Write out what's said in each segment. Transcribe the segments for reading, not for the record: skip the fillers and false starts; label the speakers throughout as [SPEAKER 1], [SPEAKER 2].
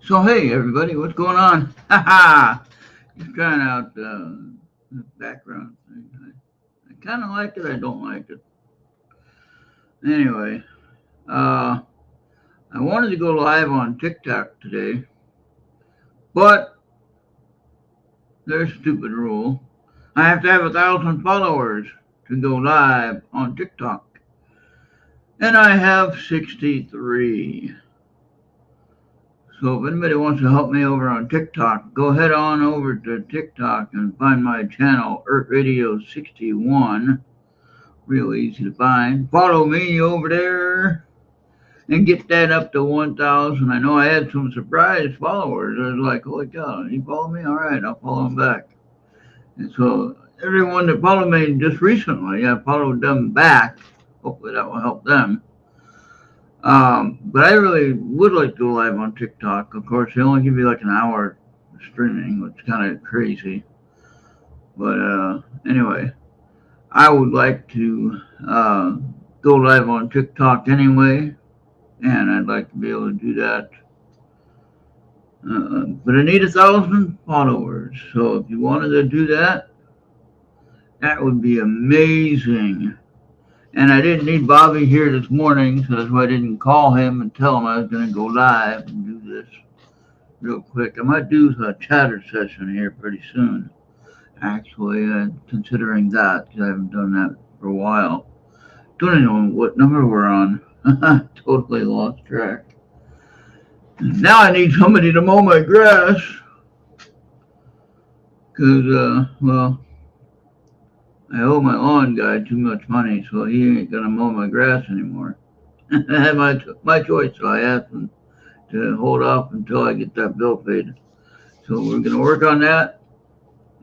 [SPEAKER 1] So hey everybody, what's going on? Haha! Just trying out the background thing. I kind of like it. I don't like it. Anyway, uh, I wanted to go live on TikTok today, but there's a stupid rule. I have to have 1,000 followers to go live on TikTok, and I have 63. So if anybody wants to help me over on TikTok, go head on over to TikTok and find my channel, Earth Radio 61. Real easy to find. Follow me over there and get that up to 1,000. I know I had some surprise followers. I was like, holy cow, you follow me? All right, I'll follow him back. And so everyone that followed me just recently, I followed them back. Hopefully that will help them. But I really would like to go live on TikTok. Of course, they only give you like an hour streaming, which is kind of crazy. But anyway, I would like to go live on TikTok anyway, and I'd like to be able to do that. But I need 1,000 followers, so if you wanted to do that, that would be amazing. And I didn't need Bobby here this morning, so that's why I didn't call him and tell him I was going to go live and do this real quick. I might do a chatter session here pretty soon, actually, considering that, because I haven't done that for a while. Don't even know what number we're on. Totally lost track. Now I need somebody to mow my grass, because, well, I owe my lawn guy too much money, so he ain't gonna mow my grass anymore. I had my choice, so I asked him to hold off until I get that bill paid. So we're gonna work on that,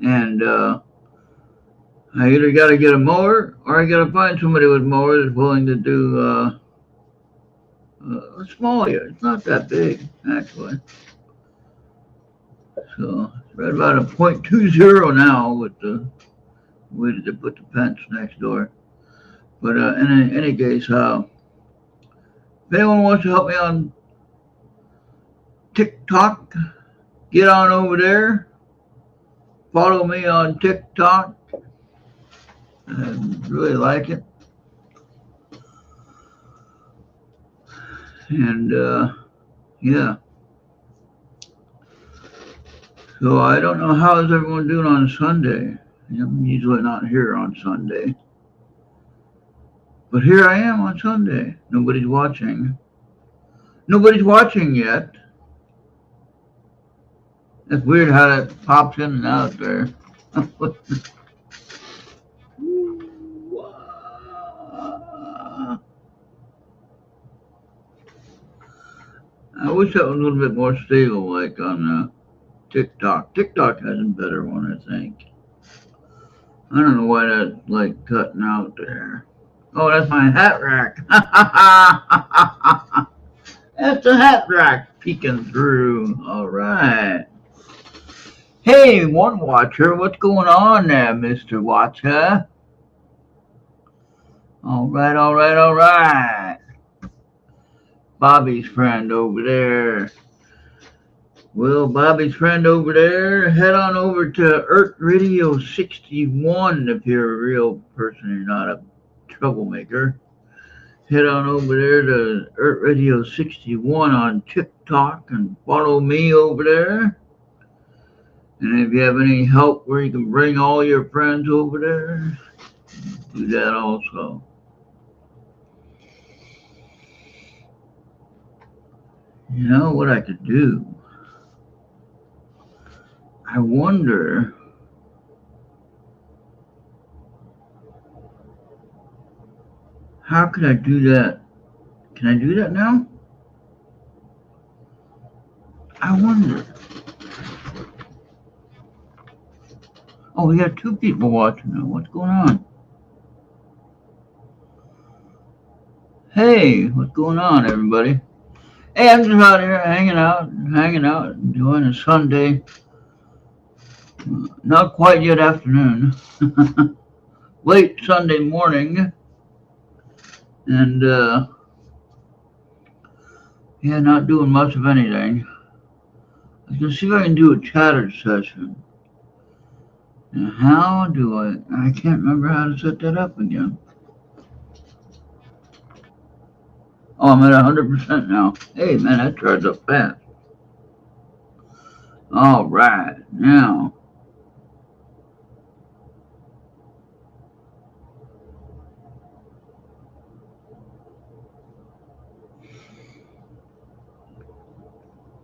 [SPEAKER 1] and I either gotta get a mower or I gotta find somebody with a mower that's willing to do a small yard. It's not that big, actually. So it's right about a .20 now with the way to put the fence next door. But in any case, if anyone wants to help me on TikTok, get on over there. Follow me on TikTok. I really like it. And yeah. So I don't know how is everyone doing on Sunday. I'm usually not here on Sunday. But here I am on Sunday. Nobody's watching. Nobody's watching yet. It's weird how that pops in and out there. I wish that was a little bit more stable, like on TikTok. TikTok has a better one, I think. I don't know why that's like cutting out there. Oh, that's my hat rack. That's the hat rack peeking through. All right. Hey, one watcher, what's going on there, Mr. Watcher? All right, all right, all right. Bobby's friend over there. Well, Bobby's friend over there, head on over to Earth Radio 61 if you're a real person, you're not a troublemaker. Head on over there to Earth Radio 61 on TikTok and follow me over there. And if you have any help where you can bring all your friends over there, do that also. You know what I could do? I wonder how could I do that? Can I do that now? I wonder. Oh, we got two people watching now. What's going on? Hey, what's going on, everybody? Hey, I'm just out here hanging out, enjoying a Sunday. Not quite yet afternoon. Late Sunday morning. And, yeah, not doing much of anything. Let's see if I can do a chatter session. Now, how do I can't remember how to set that up again. Oh, I'm at 100% now. Hey, man, that charged up fast. All right, now.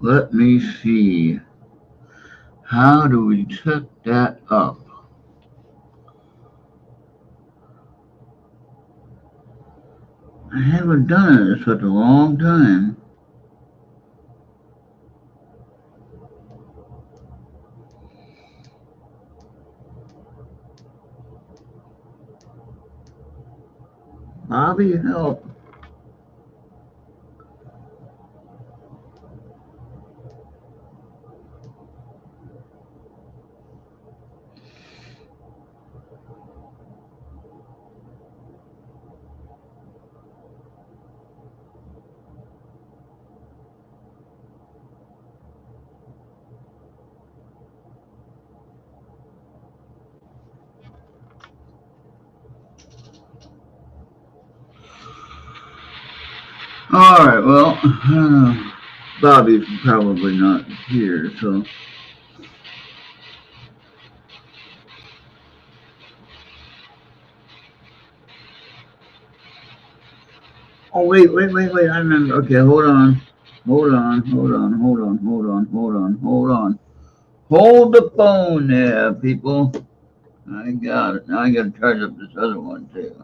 [SPEAKER 1] Let me see. How do we set that up? I haven't done it in such a long time. Bobby, help. All right, well, Bobby's probably not here, so. Oh, wait. I remember. Okay, hold on. Hold on. Hold the phone there, people. I got it. Now I got to charge up this other one, too.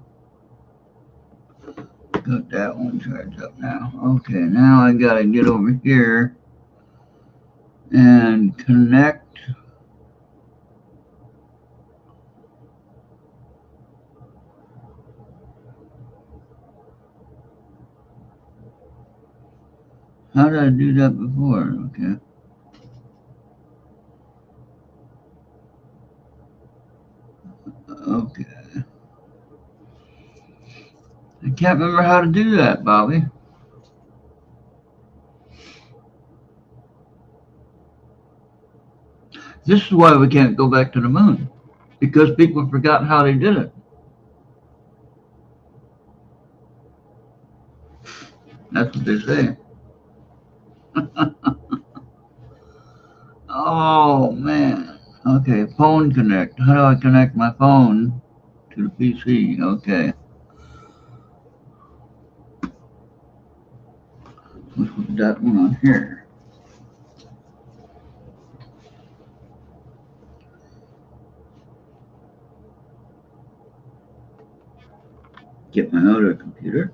[SPEAKER 1] Got that one charged up now. Okay, now I got to get over here and connect. How did I do that before? Okay. Okay. I can't remember how to do that, Bobby. This is why we can't go back to the moon, because people forgot how they did it. That's what they say. Oh, man. Okay, phone connect. How do I connect my phone to the PC? Okay. Let's put that one on here. Get my other computer.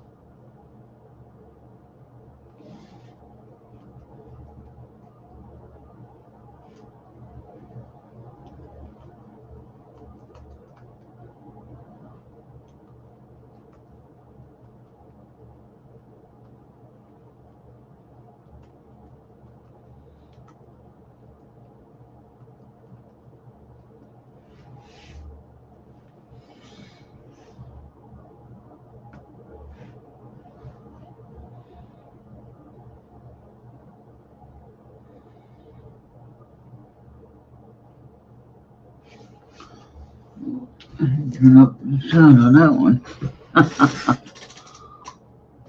[SPEAKER 1] Turn up the sound on that one.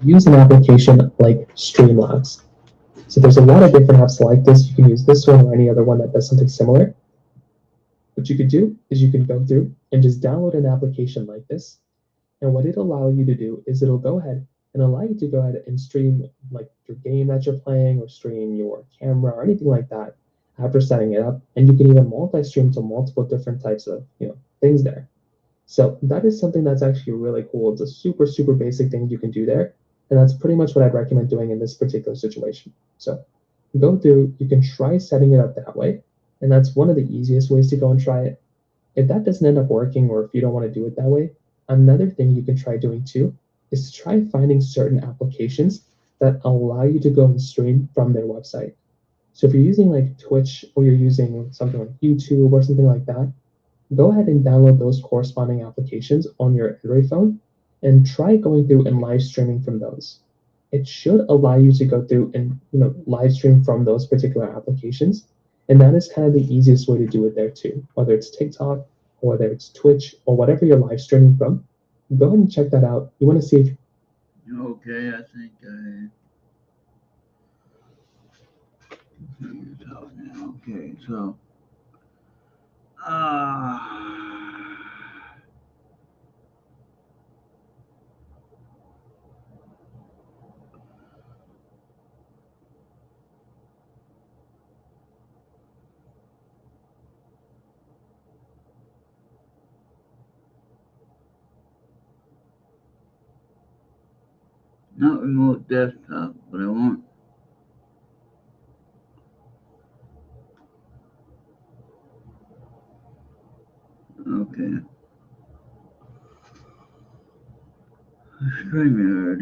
[SPEAKER 2] Use an application like Streamlabs. So there's a lot of different apps like this. You can use this one or any other one that does something similar. What you could do is you can go through and just download an application like this. And what it'll allow you to do is it'll go ahead and allow you to go ahead and stream like your game that you're playing or stream your camera or anything like that after setting it up. And you can even multi-stream to multiple different types of things there. So that is something that's actually really cool. It's a super, super basic thing you can do there. And that's pretty much what I'd recommend doing in this particular situation. So go through, you can try setting it up that way. And that's one of the easiest ways to go and try it. If that doesn't end up working, or if you don't want to do it that way, another thing you can try doing too is to try finding certain applications that allow you to go and stream from their website. So if you're using like Twitch or you're using something like YouTube or something like that, go ahead and download those corresponding applications on your Android phone and try going through and live streaming from those. It should allow you to go through and live stream from those particular applications And that is kind of the easiest way to do it there too. Whether it's TikTok, or whether it's Twitch, or whatever you're live streaming from, go ahead and check that out. You want to see if
[SPEAKER 1] Okay, I think I figured it out now. Okay, so not remote desktop, but I want. Okay, StreamYard.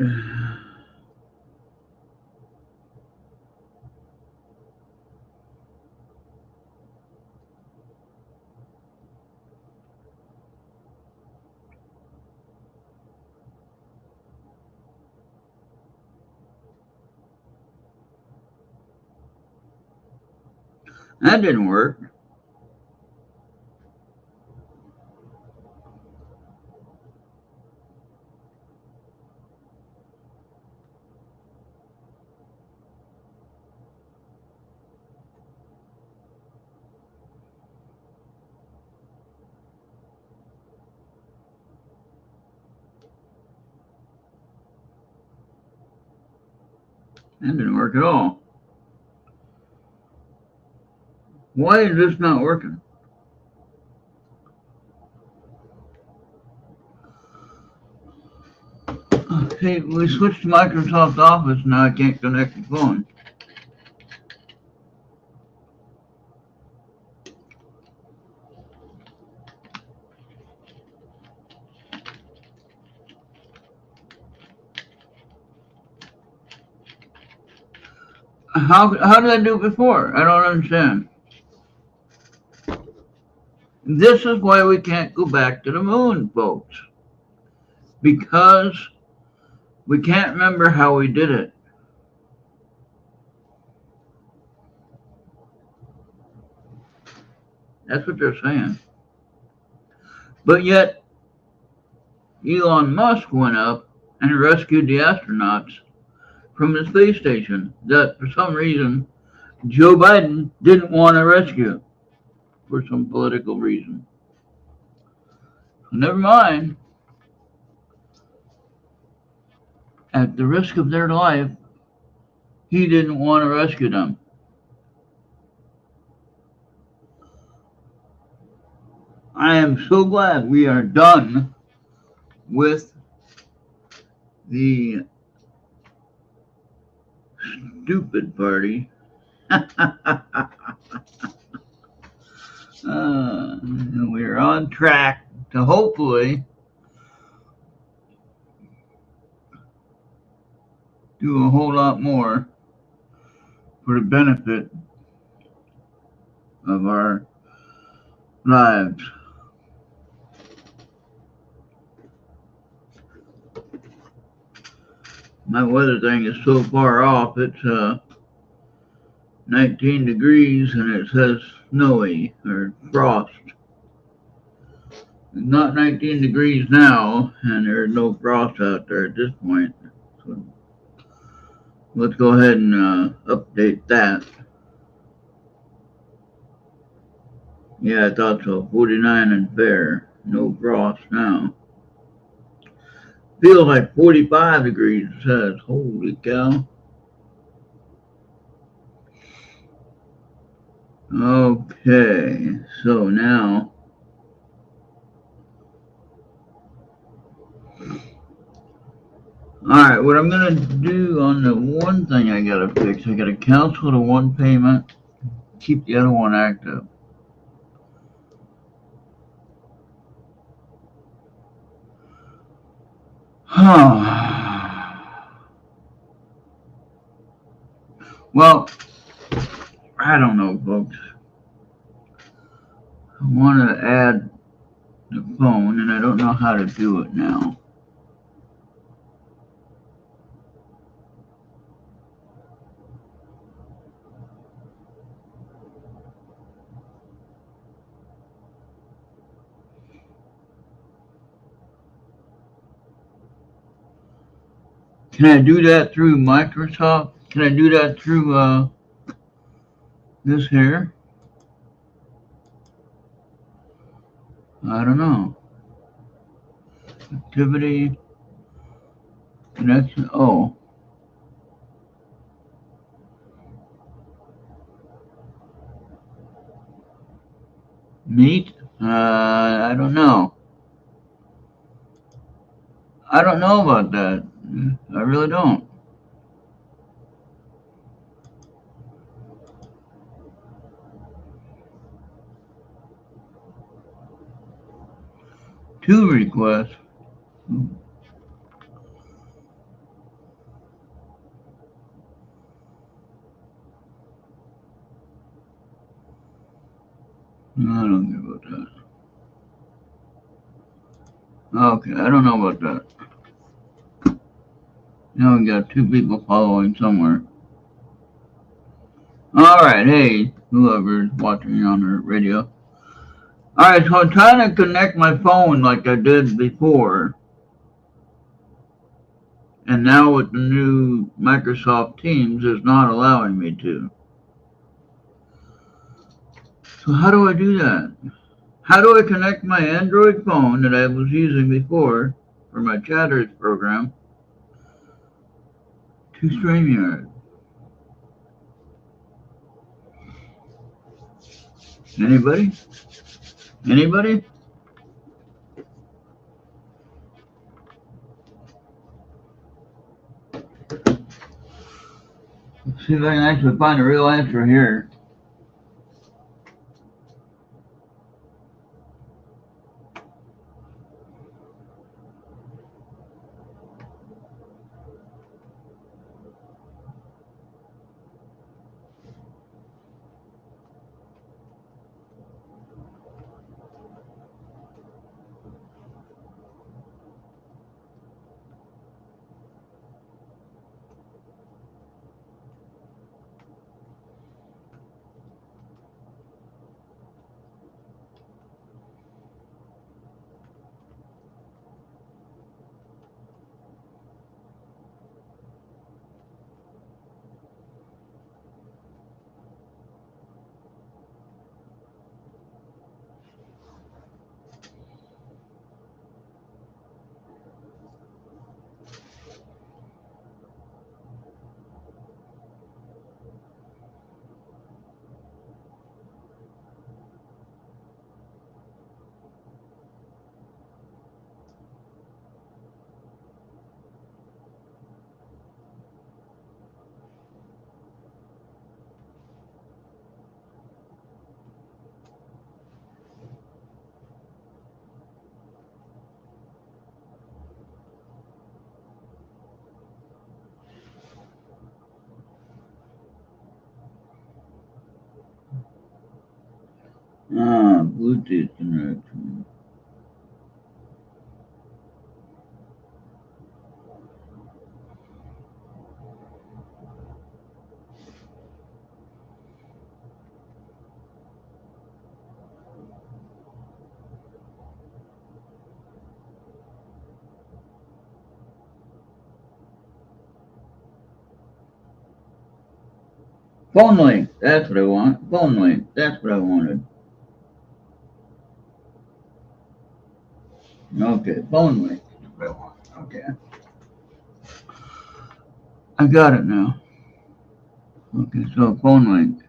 [SPEAKER 1] That didn't work. That didn't work at all. Why is this not working? See, we switched to Microsoft Office, now I can't connect the phone. How did I do it before? I don't understand. This is why we can't go back to the moon, folks. Because we can't remember how we did it. That's what they're saying. But yet, Elon Musk went up and rescued the astronauts from the space station that, for some reason, Joe Biden didn't want to rescue for some political reason. Never mind. At the risk of their life, he didn't want to rescue them. I am so glad we are done with the stupid party. We're on track to hopefully do a whole lot more for the benefit of our lives. My weather thing is so far off, it's 19 degrees and it says snowy or frost. It's not 19 degrees now and there's no frost out there at this point. So let's go ahead and update that. Yeah, I thought so. 49 and fair. No frost now. Feels like 45 degrees, it says. Holy cow. Okay, so now alright, what I'm gonna do on the one thing I gotta fix, I gotta cancel the one payment, keep the other one active. Well, I don't know, folks. I want to add the phone, and I don't know how to do it now. Can I do that through Microsoft? Can I do that through this here? I don't know. Activity, connection, oh. Meet? I don't know. I don't know about that. I really don't. Two requests. I don't care about that. Okay, I don't know about that. Now we got two people following somewhere. Alright, hey, whoever's watching on the radio. Alright, so I'm trying to connect my phone like I did before. And now with the new Microsoft Teams, it's not allowing me to. So how do I do that? How do I connect my Android phone that I was using before for my Chatters program to StreamYard? Anybody? Anybody? Let's see if I can actually find a real answer here. Bluetooth connection. Phone link. That's what I want. Phone link. That's what I wanted. Okay, phone link. That's what I want. Okay. I got it now. Okay, so phone link.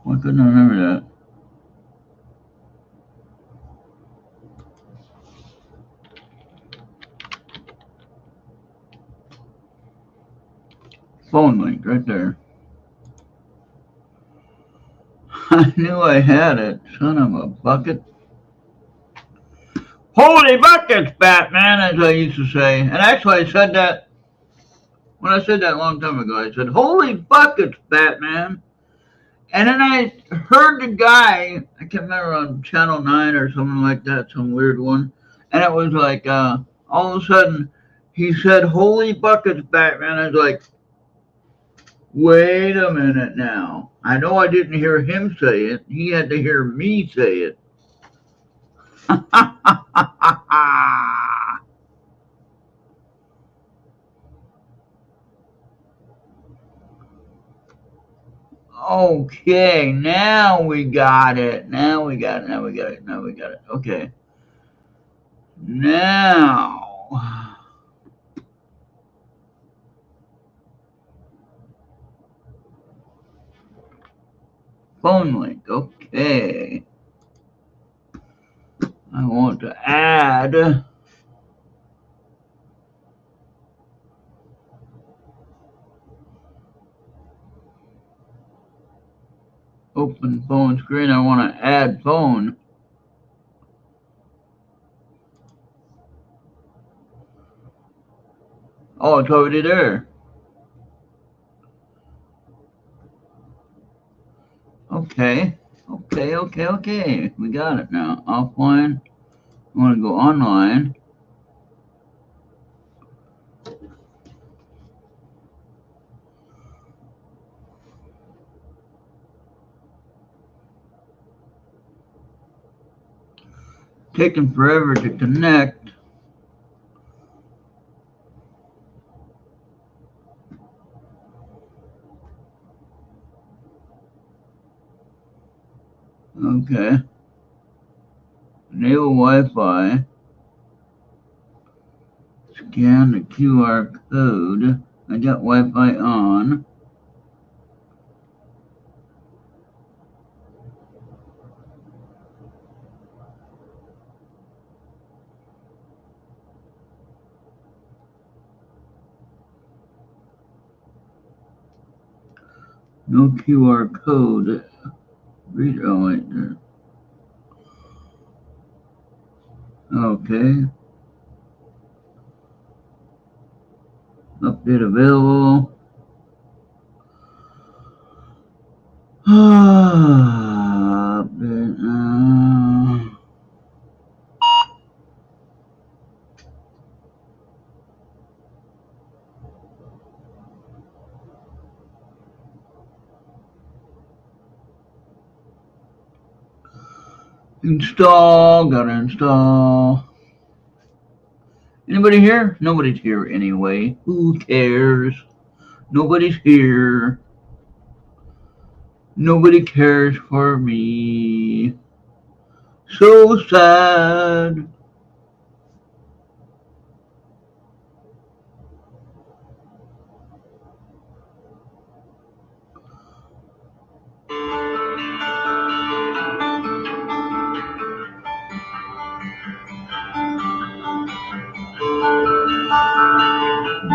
[SPEAKER 1] Why couldn't I remember that? Phone link right there. I knew I had it. Son of a bucket. Holy buckets, Batman, as I used to say. And actually, I said that when I said that a long time ago. I said, holy buckets, Batman. And then I heard the guy, I can't remember, on Channel 9 or something like that, some weird one. And it was like, all of a sudden, he said, holy buckets, Batman. I was like, wait a minute now. I know I didn't hear him say it. He had to hear me say it. Okay, now we got it. Now we got it. Okay. Now. Phone link. Okay. I want to add. Open phone screen. I want to add phone. Oh, it's already there. Okay. We got it now. Offline. I want to go online. Taking forever to connect. Okay. Enable Wi-Fi. Scan the QR code. I got Wi-Fi on. No QR code. Read. Oh wait. There. Okay. Update available. Update now. Install. Gotta install. Anybody here? Nobody's here anyway. Who cares? Nobody's here. Nobody cares for me. So sad.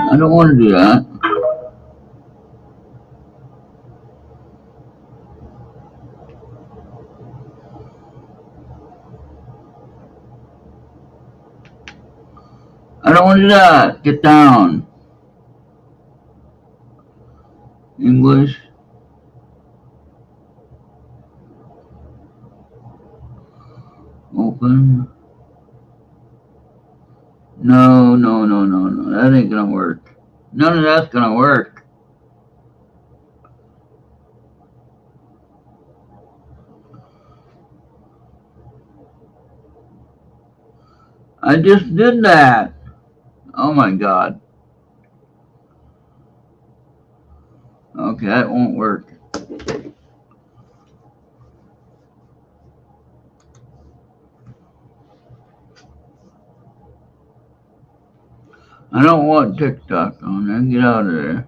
[SPEAKER 1] I don't want to do that. I don't want to do that. Get down. English. Open. No. That ain't gonna work. None of that's gonna work. I just did that. Oh my god. Okay, that won't work. I don't want TikTok on there. Get out of there.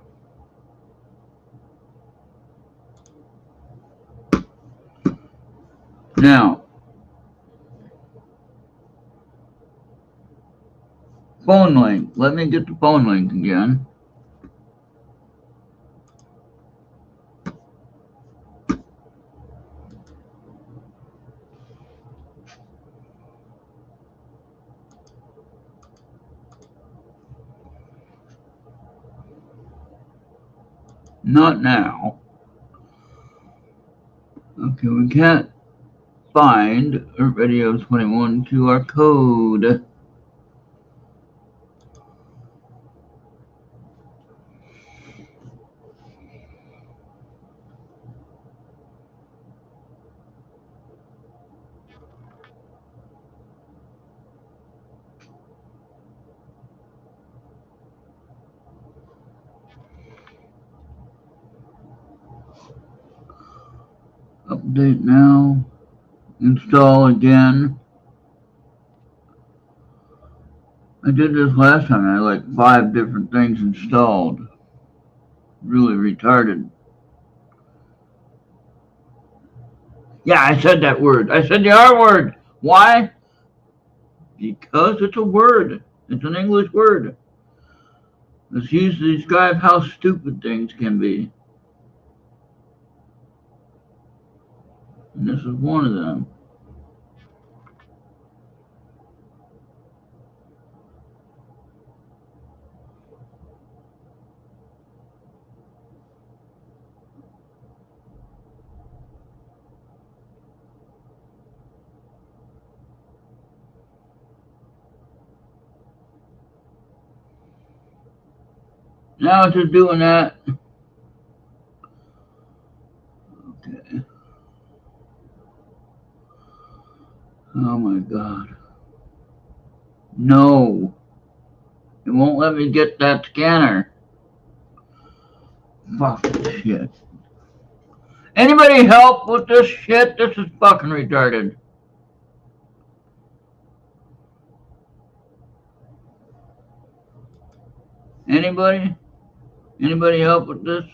[SPEAKER 1] Now, phone link. Let me get the phone link again. Not now. Okay, we can't find a Radio 21 QR code. Update now. Install again. I did this last time. I had like 5 different things installed. Really retarded. Yeah, I said that word. I said the R word. Why? Because it's a word. It's an English word. It's used to describe how stupid things can be. And this is one of them. Now it's just doing that. Okay. Oh my God. No. It won't let me get that scanner. Fuck shit. Anybody help with this shit? This is fucking retarded. Anybody? Anybody help with this?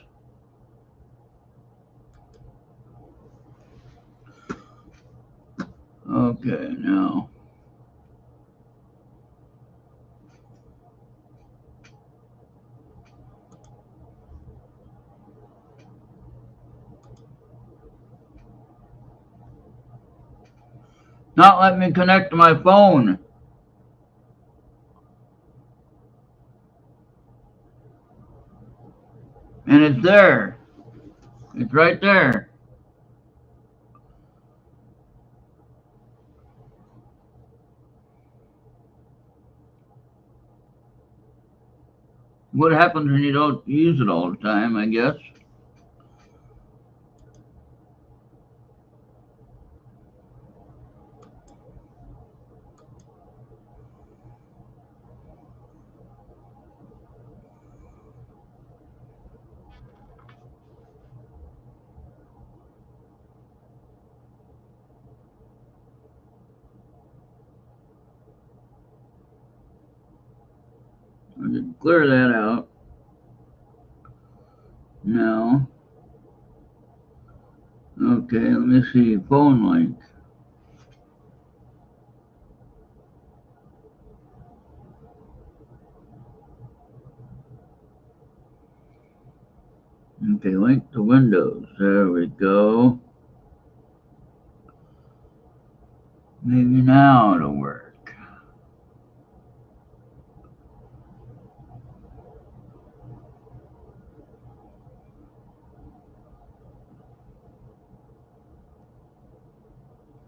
[SPEAKER 1] Okay, now. Not letting me connect to my phone. And it's there. It's right there. What happens when you don't use it all the time, I guess? I can clear that out. Now. Okay, let me see. Phone link. Okay, link to Windows. There we go. Maybe now it'll work.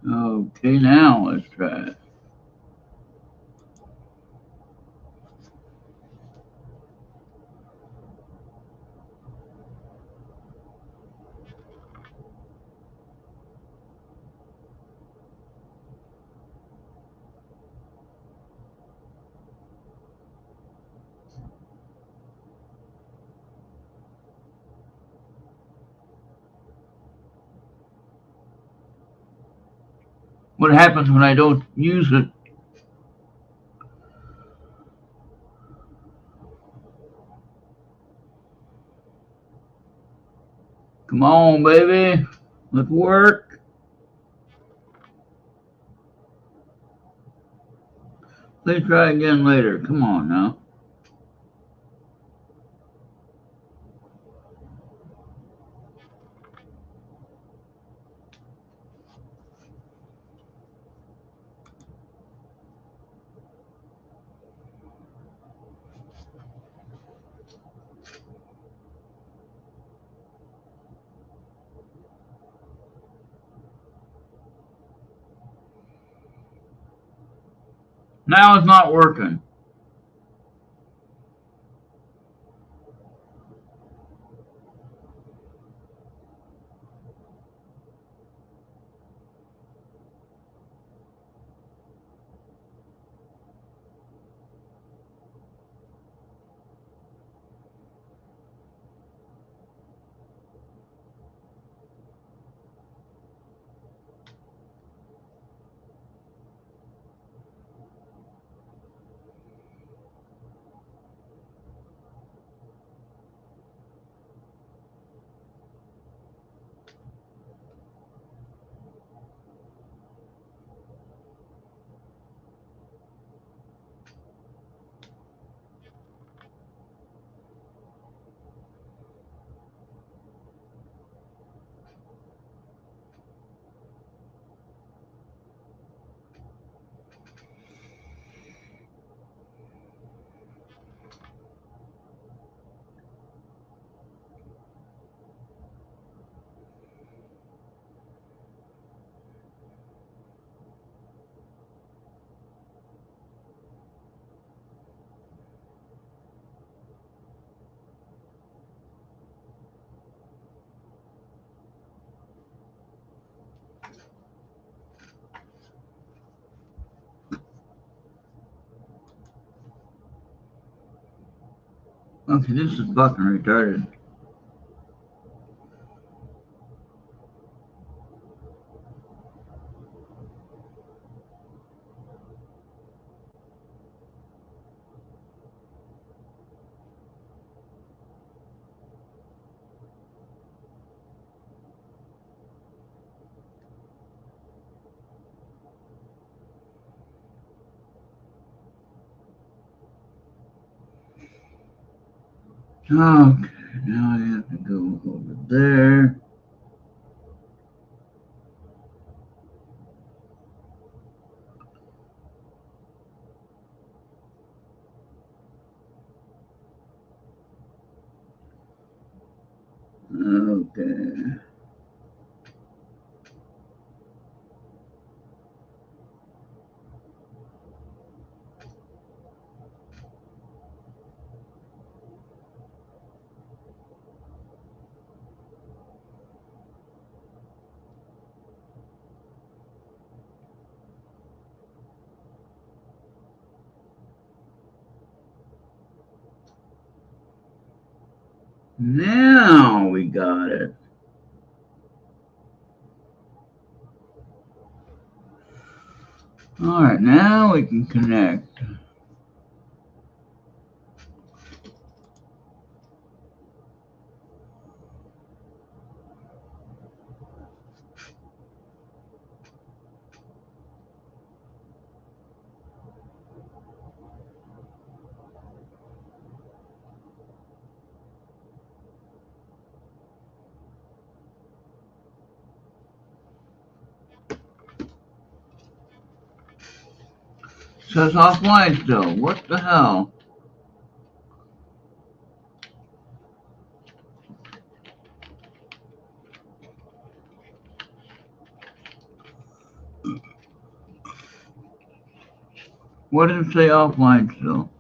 [SPEAKER 1] Okay, now let's try it. What happens when I don't use it? Come on, baby. Let's work. Please try again later. Come on now. Now it's not working. Okay, this is fucking retarded. Okay, now I have to go over there. Okay. Now we got it. Alright, now we can connect. Says offline still. What the hell? What does it say offline still?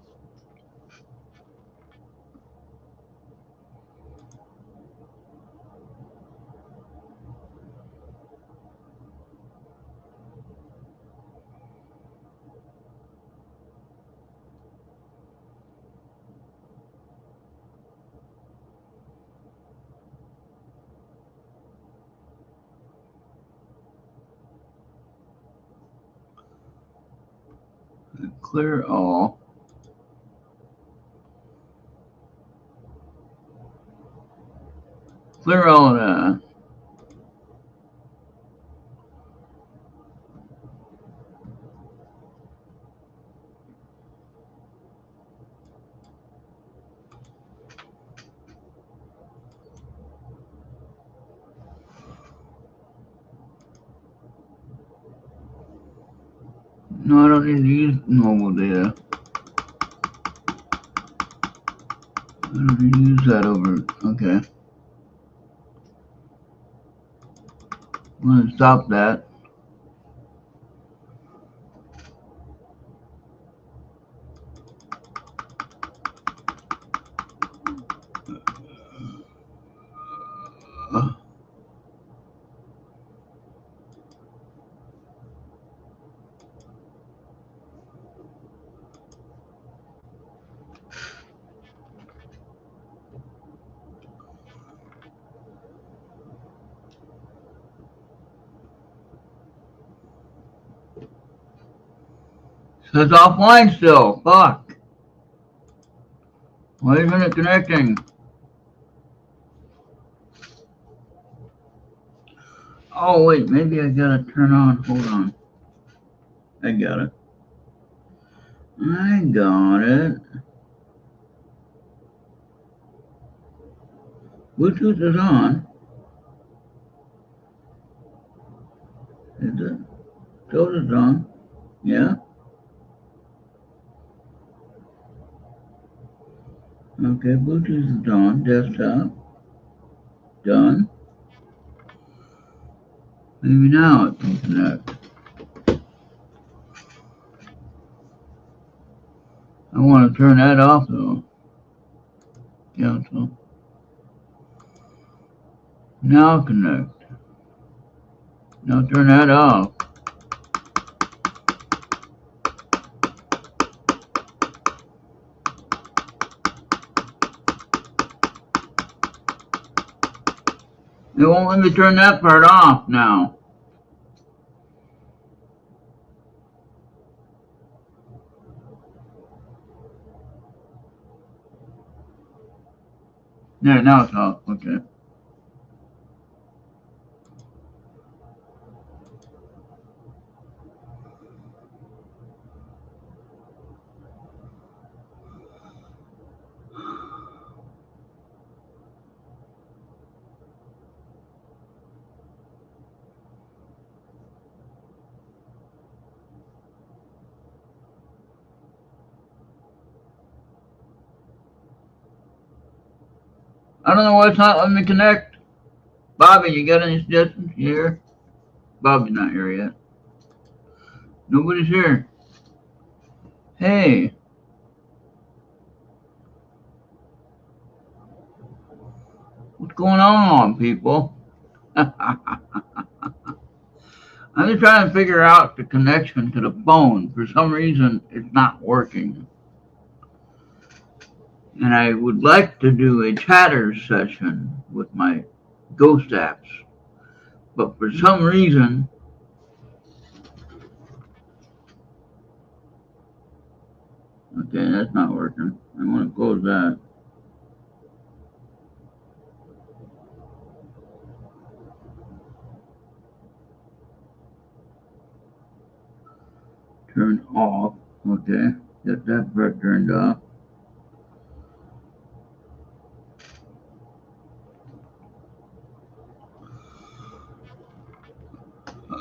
[SPEAKER 1] Clear all. Clear all of that. No, I don't need to use mobile data. I don't need to use that over. Okay. I'm going to stop that. Says offline still. Fuck. Why isn't it connecting? Oh, wait. Maybe I gotta turn on. Hold on. I got it. I got it. Bluetooth is on. Is it? Toad is on. Yeah. Okay, Bluetooth is on. Desktop. Done. Maybe now it can connect. I want to turn that off though. Cancel. Now connect. Now turn that off. It won't let me turn that part off now. Yeah, now it's off. Okay. I don't know why it's not letting me connect. Bobby, you got any suggestions? You here? Bobby's not here yet. Nobody's here. Hey, what's going on, people? I'm just trying to figure out the connection to the phone. For some reason, it's not working. And I would like to do a chatter session with my ghost apps. But for some reason, okay, that's not working. I want to close that. Turn off. Okay, get that part turned off.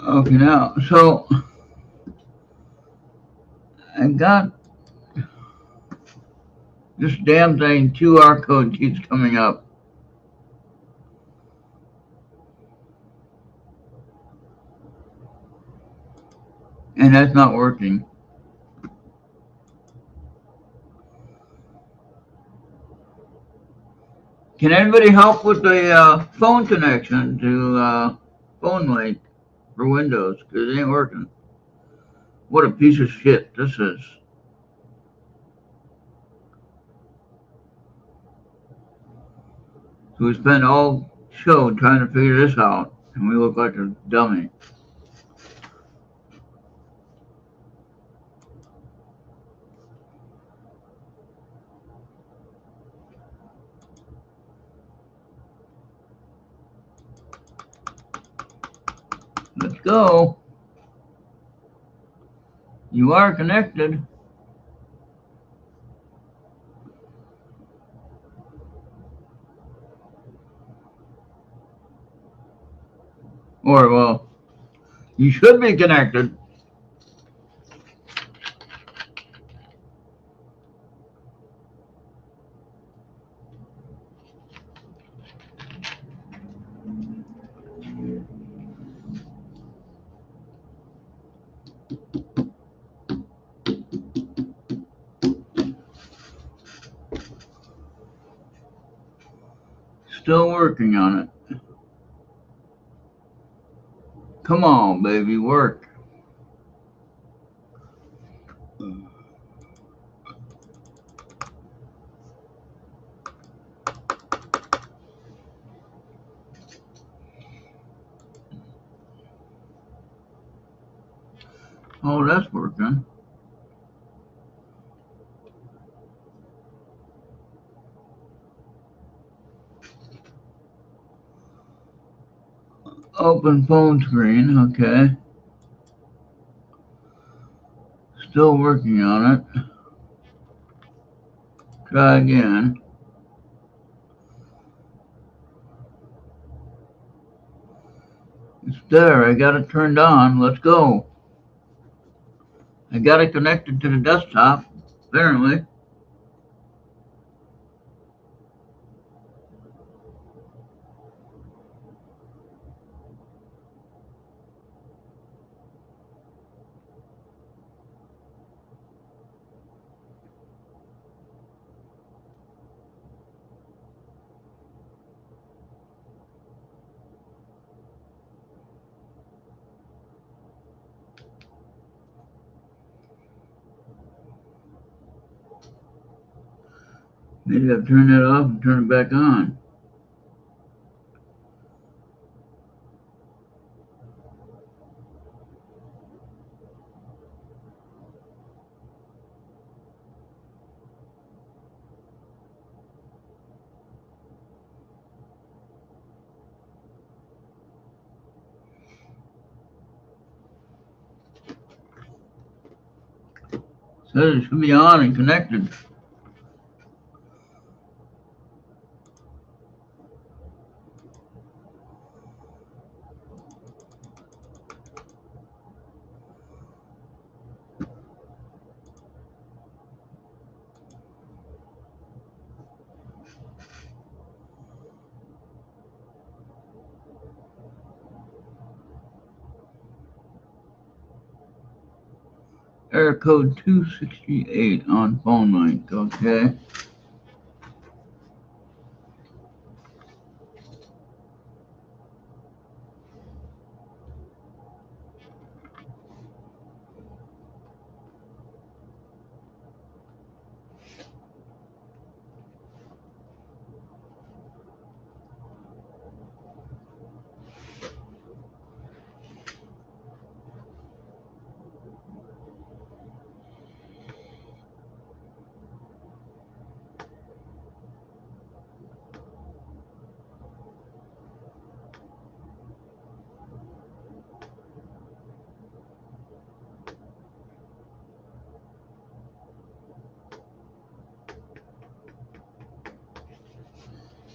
[SPEAKER 1] Okay, now, so I got this damn thing, QR code keeps coming up. And that's not working. Can anybody help with the phone connection to phone link for Windows? Because it ain't working. What a piece of shit this is. So we spent all show trying to figure this out, and we look like a dummy. Let's go. You are connected. Or, well, you should be connected. Still working on it. Come on, baby, work. Oh, that's working. Open phone screen, okay. Still working on it. Try again. It's there. I got it turned on. Let's go. I got it connected to the desktop, apparently. Maybe I've turned that off and turn it back on. Says it should be on and connected. Error code 268 on phone link. Okay.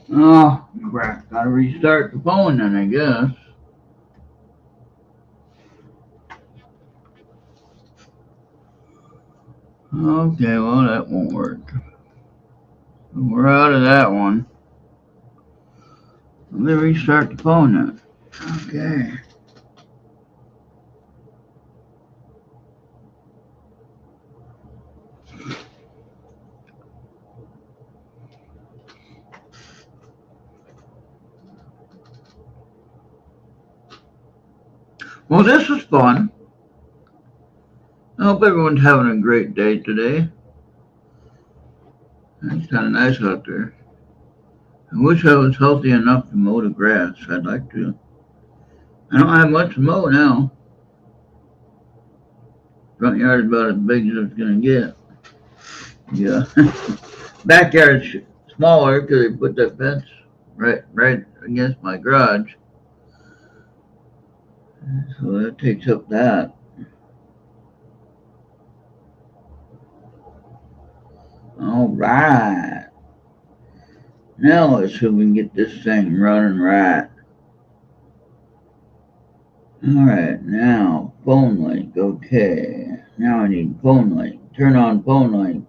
[SPEAKER 1] Oh, crap. Gotta restart the phone then, I guess. Okay, well, that won't work. We're out of that one. Let me restart the phone then. Okay. Well, this was fun. I hope everyone's having a great day today. It's kind of nice out there. I wish I was healthy enough to mow the grass. I'd like to. I don't have much to mow now. Front yard's about as big as it's going to get. Yeah. Backyard's smaller because they put that fence right against my garage. So that takes up that. All right. Now let's see if we can get this thing running right. All right, now phone link. Okay. Now I need phone link. Turn on phone link.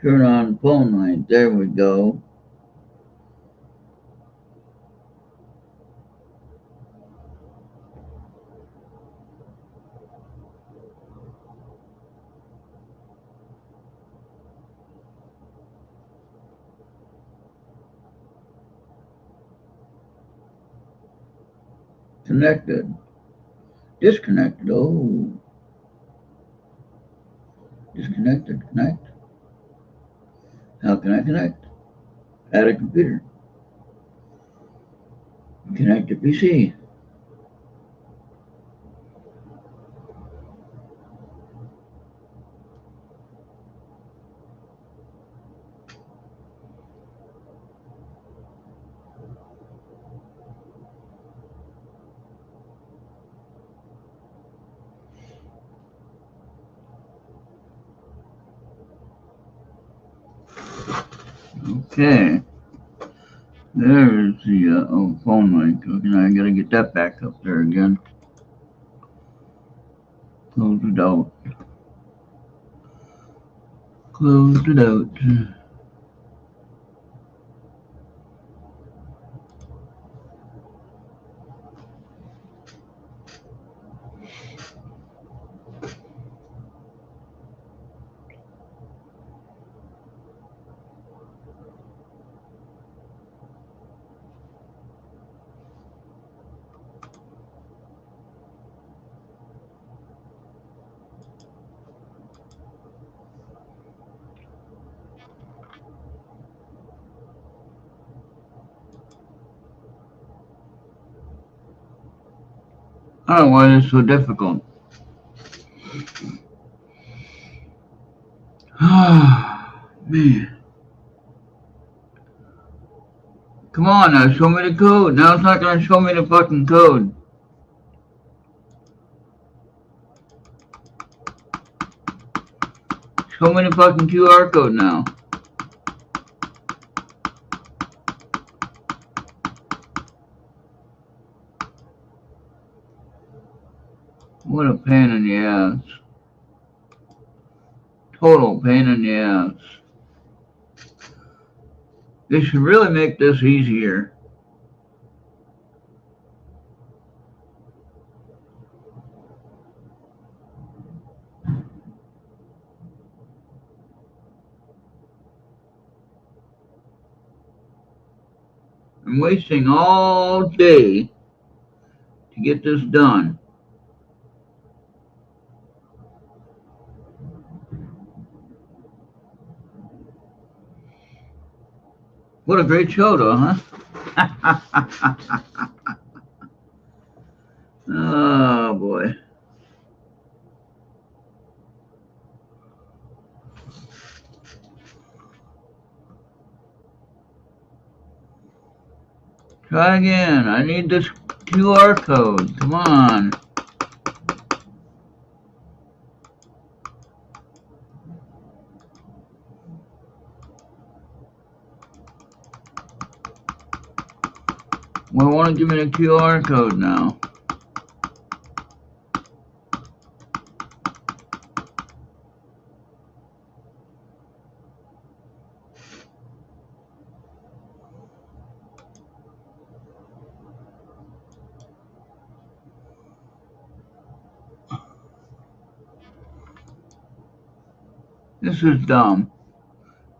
[SPEAKER 1] Turn on phone link. There we go. Connected. Disconnected. Oh. Disconnected. Connect. How can I connect? Add a computer. Connect to PC. Okay. There's the phone link. Okay, I gotta get that back up there again. Close it out. Close it out. I don't know why it's so difficult. Man. Come on now, show me the code. Now it's not gonna show me the fucking code. So many fucking QR code now. What a pain in the ass. Total pain in the ass. They should really make this easier. I'm wasting all day to get this done. What a great show, though, huh? Oh, boy. Try again. I need this QR code. Come on. Well, I want to give me the QR code now. This is dumb.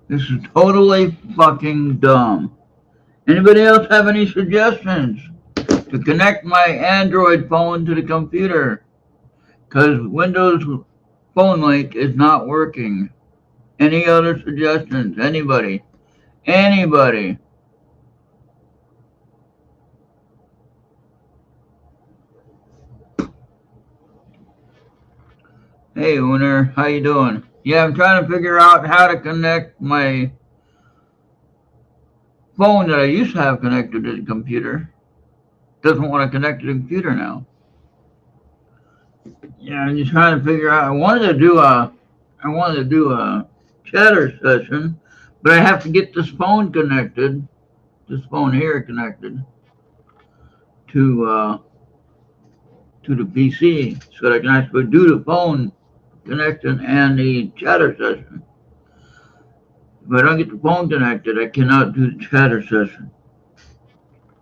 [SPEAKER 1] This is totally fucking dumb. Anybody else have any suggestions to connect my Android phone to the computer? Because Windows Phone Link is not working. Any other suggestions? Anybody? Anybody? Hey, Winner, how you doing? Yeah, I'm trying to figure out how to connect my phone that I used to have connected to the computer. Doesn't want to connect to the computer now. Yeah, I'm just trying to figure out. I wanted to do a chatter session, but I have to get this phone connected, this phone here connected to the PC, so that I can actually do the phone connection and the chatter session. If I don't get the phone connected, I cannot do the chatter session,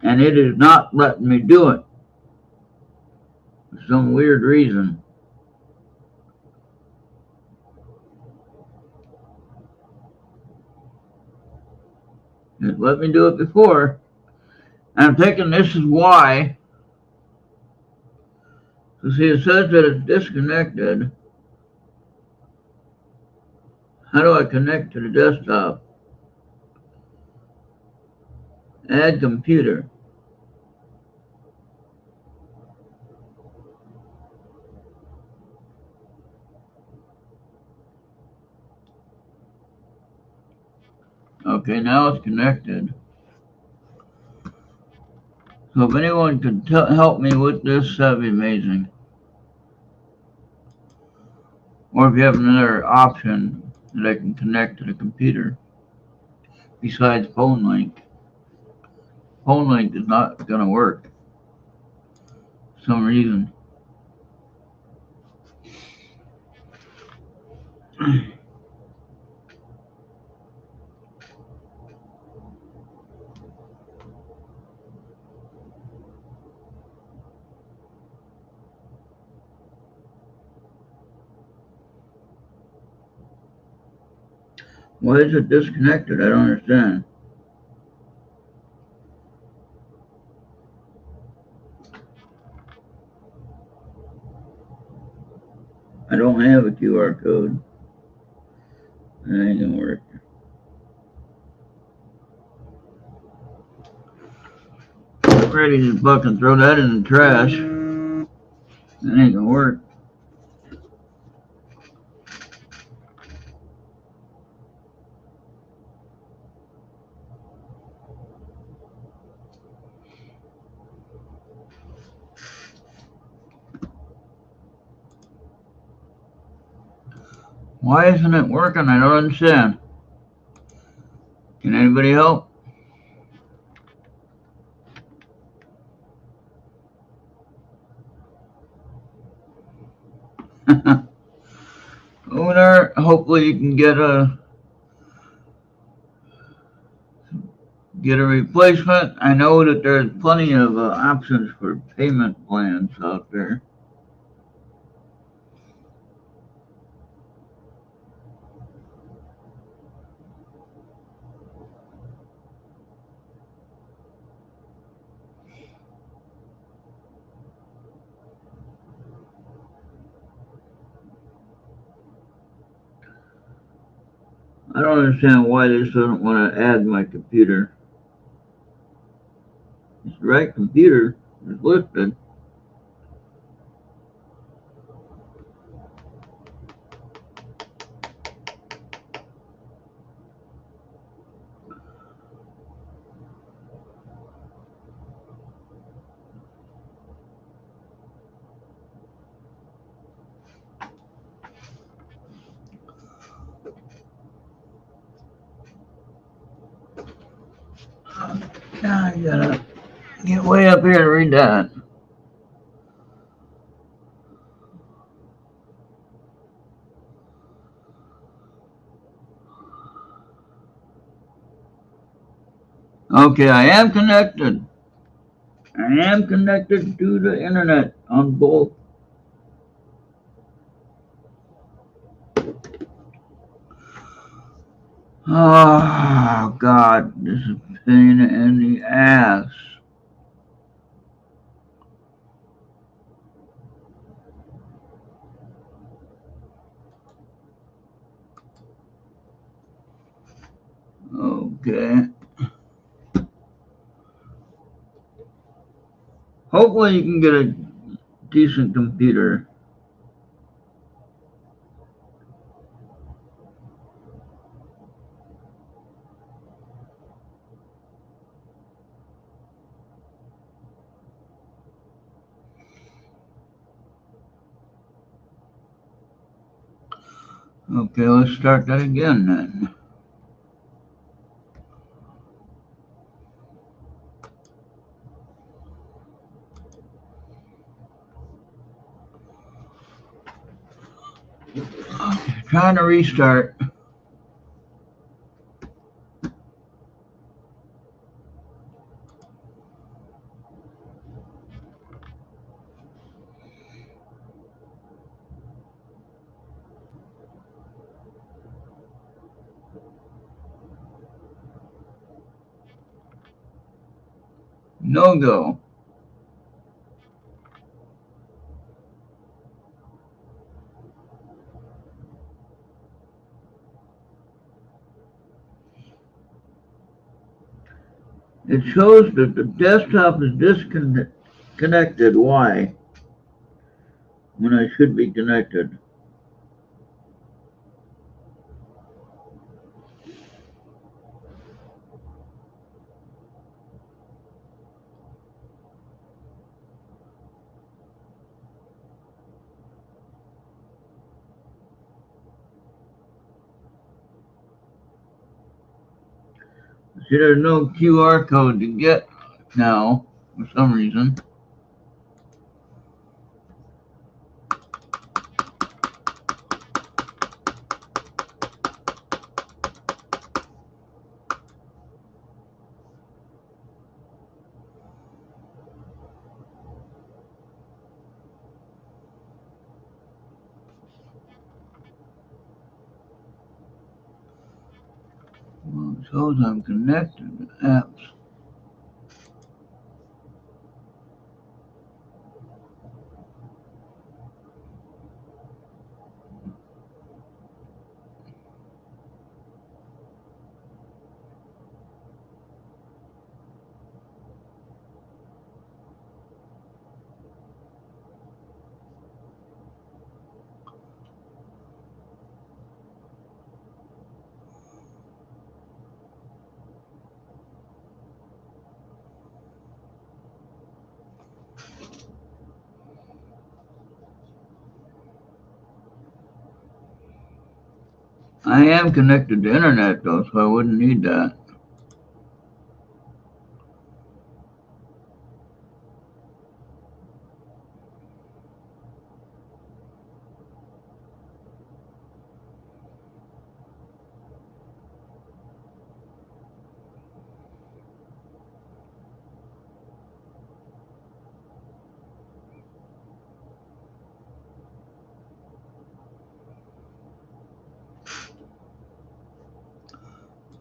[SPEAKER 1] and it is not letting me do it for some weird reason. It let me do it before, and I'm thinking this is why. So see, it says that it's disconnected. How do I connect to the desktop? Add computer. Okay, now it's connected. So if anyone could help me with this, that'd be amazing. Or if you have another option that I can connect to the computer besides phone link. Phone link is not going to work for some reason. Why is it disconnected? I don't understand. I don't have a QR code. That ain't gonna work. I'm ready to fucking throw that in the trash. That ain't gonna work. Why isn't it working? I don't understand. Can anybody help? Over there, hopefully you can get a replacement. I know that there's plenty of options for payment plans out there. I don't understand why this doesn't want to add my computer. It's the right computer. It's listed. God, I gotta get way up here to read that. Okay, I am connected. I am connected to the internet on both. Oh, God, this is a pain in the ass. Okay. Hopefully you can get a decent computer. Okay, let's start that again then. Okay, trying to restart. No go. It shows that the desktop is disconnected. Why? When I should be connected. See, there's no QR code to get now for some reason. Well, it shows I'm connected to apps. I am connected to internet though, so I wouldn't need that.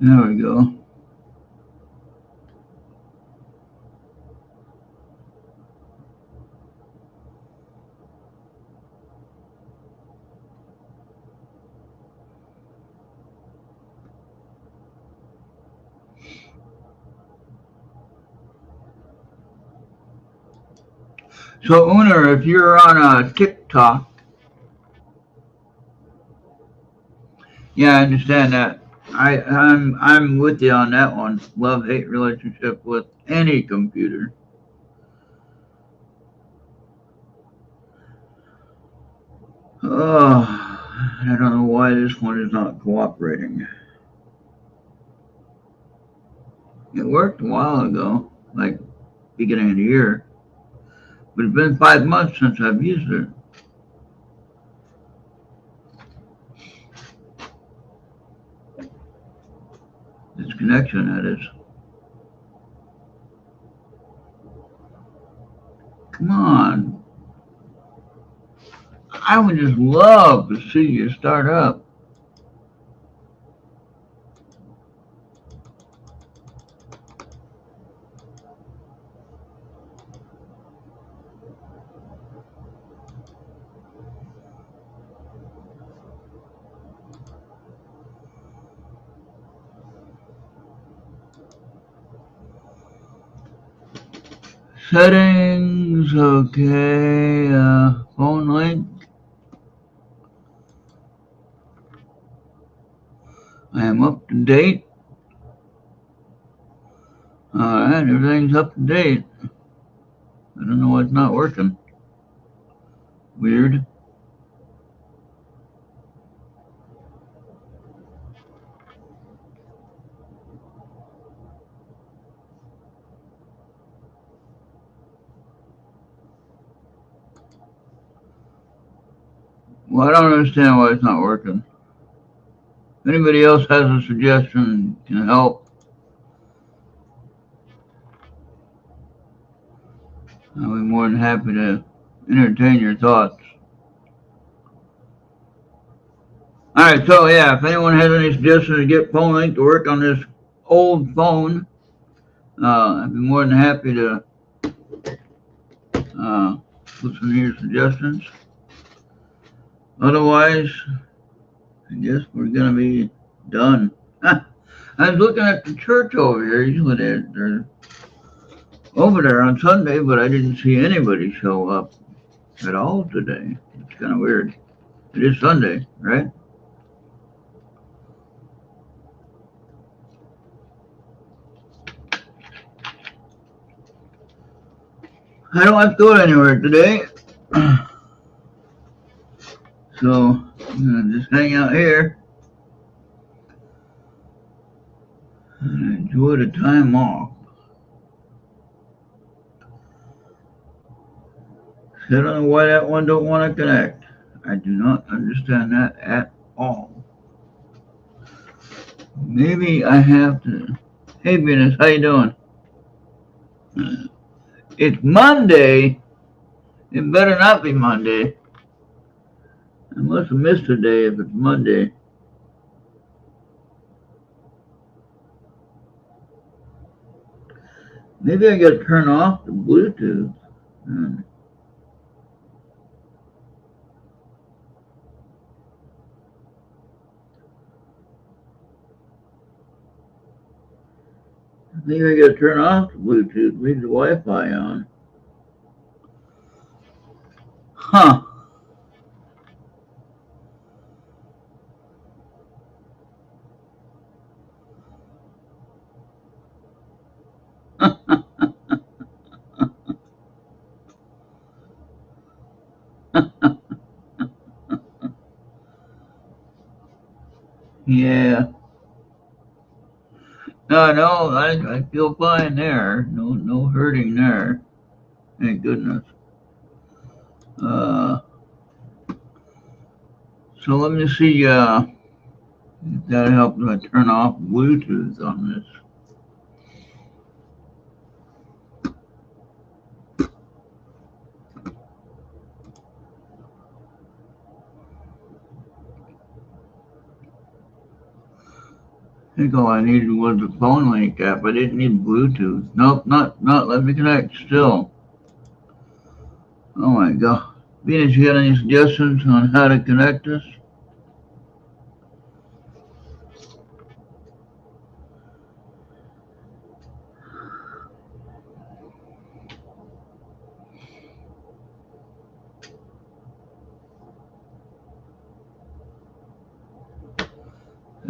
[SPEAKER 1] There we go. So, Uner, if you're on TikTok, yeah, I understand that. I'm with you on that one. Love-hate relationship with any computer. Oh, I don't know why this one is not cooperating. It worked a while ago, like beginning of the year, but it's been 5 months since I've used it. This connection, that is. Come on. I would just love to see you start up. Settings, okay, phone link. I am up to date. Alright, everything's up to date. I don't know what's not working. Weird. Well, I don't understand why it's not working. If anybody else has a suggestion, can help, I'll be more than happy to entertain your thoughts. Alright, so yeah, if anyone has any suggestions to get phone link to work on this old phone, I'd be more than happy to put some of your suggestions. Otherwise, I guess we're gonna be done. I was looking at the church over here. Usually they're over there on Sunday, but I didn't see anybody show up at all today. It's kind of weird. It is Sunday, right? I don't have to go anywhere today. So I'm gonna just hang out here and enjoy the time off. I don't know why that one don't want to connect. I do not understand that at all. Maybe I have to. Hey, Venus, how you doing? It's Monday. It better not be Monday. I must have missed a day if it's Monday. Maybe I gotta turn off the Bluetooth. Maybe I gotta turn off the Bluetooth, leave the Wi-Fi on. Huh. Yeah, no, I feel fine there. No hurting there. Thank goodness. Uh, so let me see. If that helps me turn off Bluetooth on this. I think all I needed was the phone link app. I didn't need Bluetooth. Nope, not let me connect still. Oh my god. Venus, you got any suggestions on how to connect this?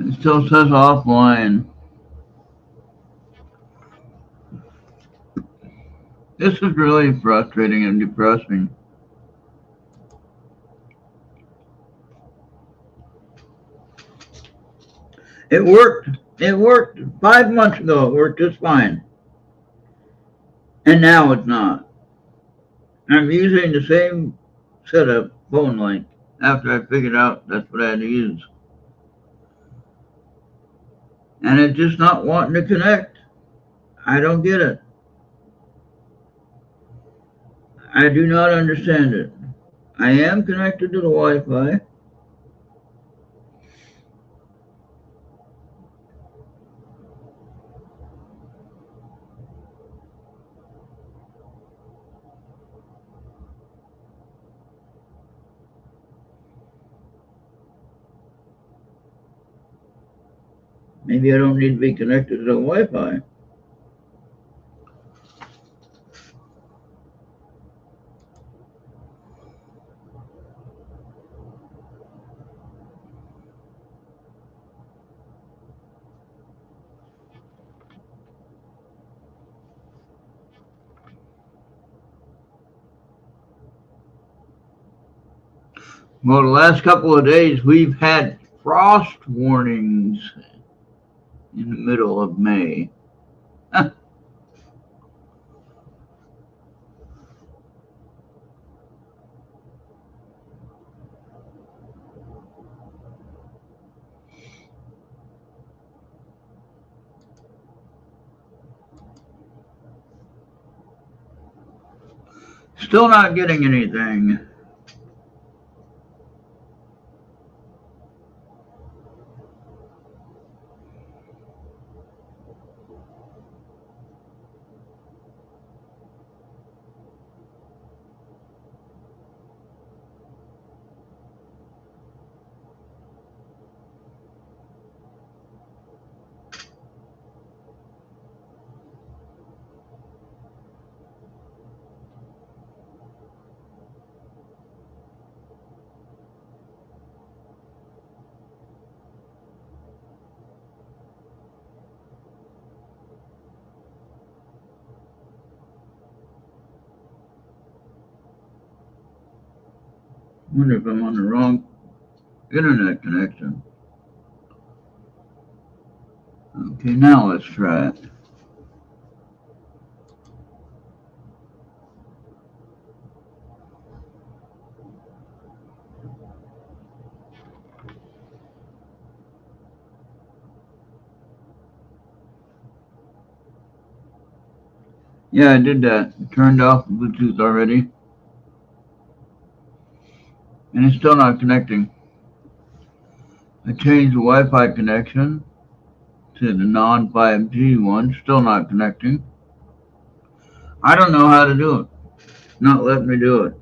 [SPEAKER 1] It still says offline. This is really frustrating and depressing. It worked. It worked 5 months ago. It worked just fine. And now it's not. I'm using the same setup phone link after I figured out that's what I had to use. And it's just not wanting to connect. I don't get it. I do not understand it. I am connected to the Wi-Fi. Maybe I don't need to be connected to the Wi-Fi. Well, the last couple of days we've had frost warnings in the middle of May. Still not getting anything. Wonder if I'm on the wrong internet connection. Okay, now let's try it. Yeah, I did that. Turned off the Bluetooth already. And it's still not connecting. I changed the Wi-Fi connection to the non-5G one. Still not connecting. I don't know how to do it. Not letting me do it.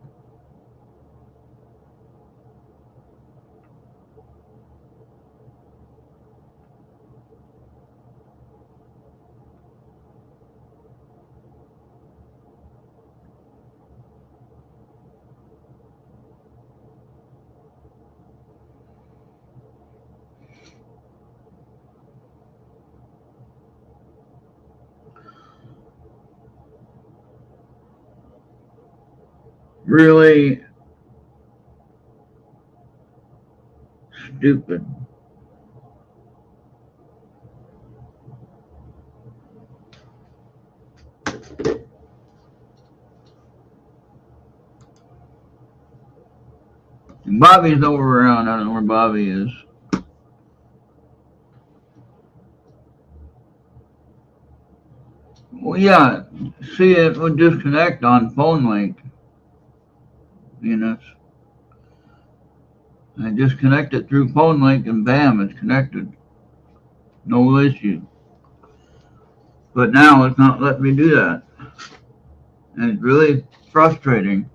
[SPEAKER 1] Really stupid. And Bobby's over around. I don't know where Bobby is. Well, yeah. See, it would disconnect on phone link. I disconnect it through phone link and bam, it's connected. No issue. But now it's not letting me do that. And it's really frustrating.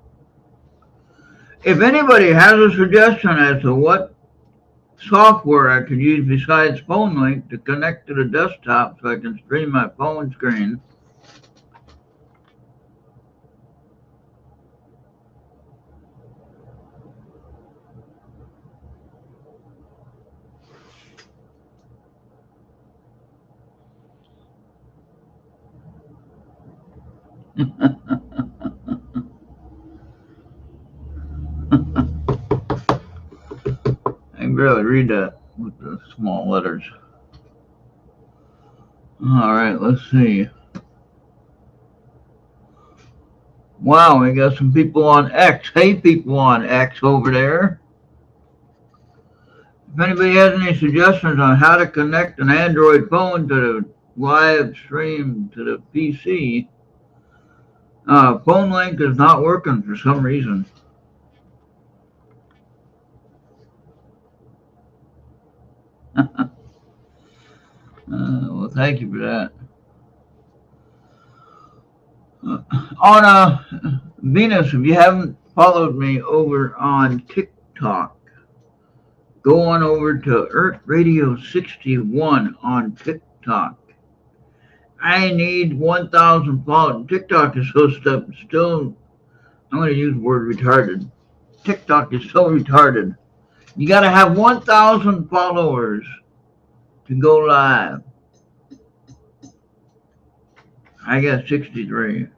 [SPEAKER 1] If anybody has a suggestion as to what software I could use besides phone link to connect to the desktop so I can stream my phone screen, I can barely read that with the small letters. All right, let's see. Wow, we got some people on X. Hey, people on X over there. If anybody has any suggestions on how to connect an Android phone to the live stream to the PC, phone link is not working for some reason. Well, thank you for that. On Venus, if you haven't followed me over on TikTok, go on over to Earth Radio 61 on TikTok. I need 1,000 followers. TikTok is so still, I'm going to use the word retarded. TikTok is so retarded. You got to have 1,000 followers to go live. I got 63.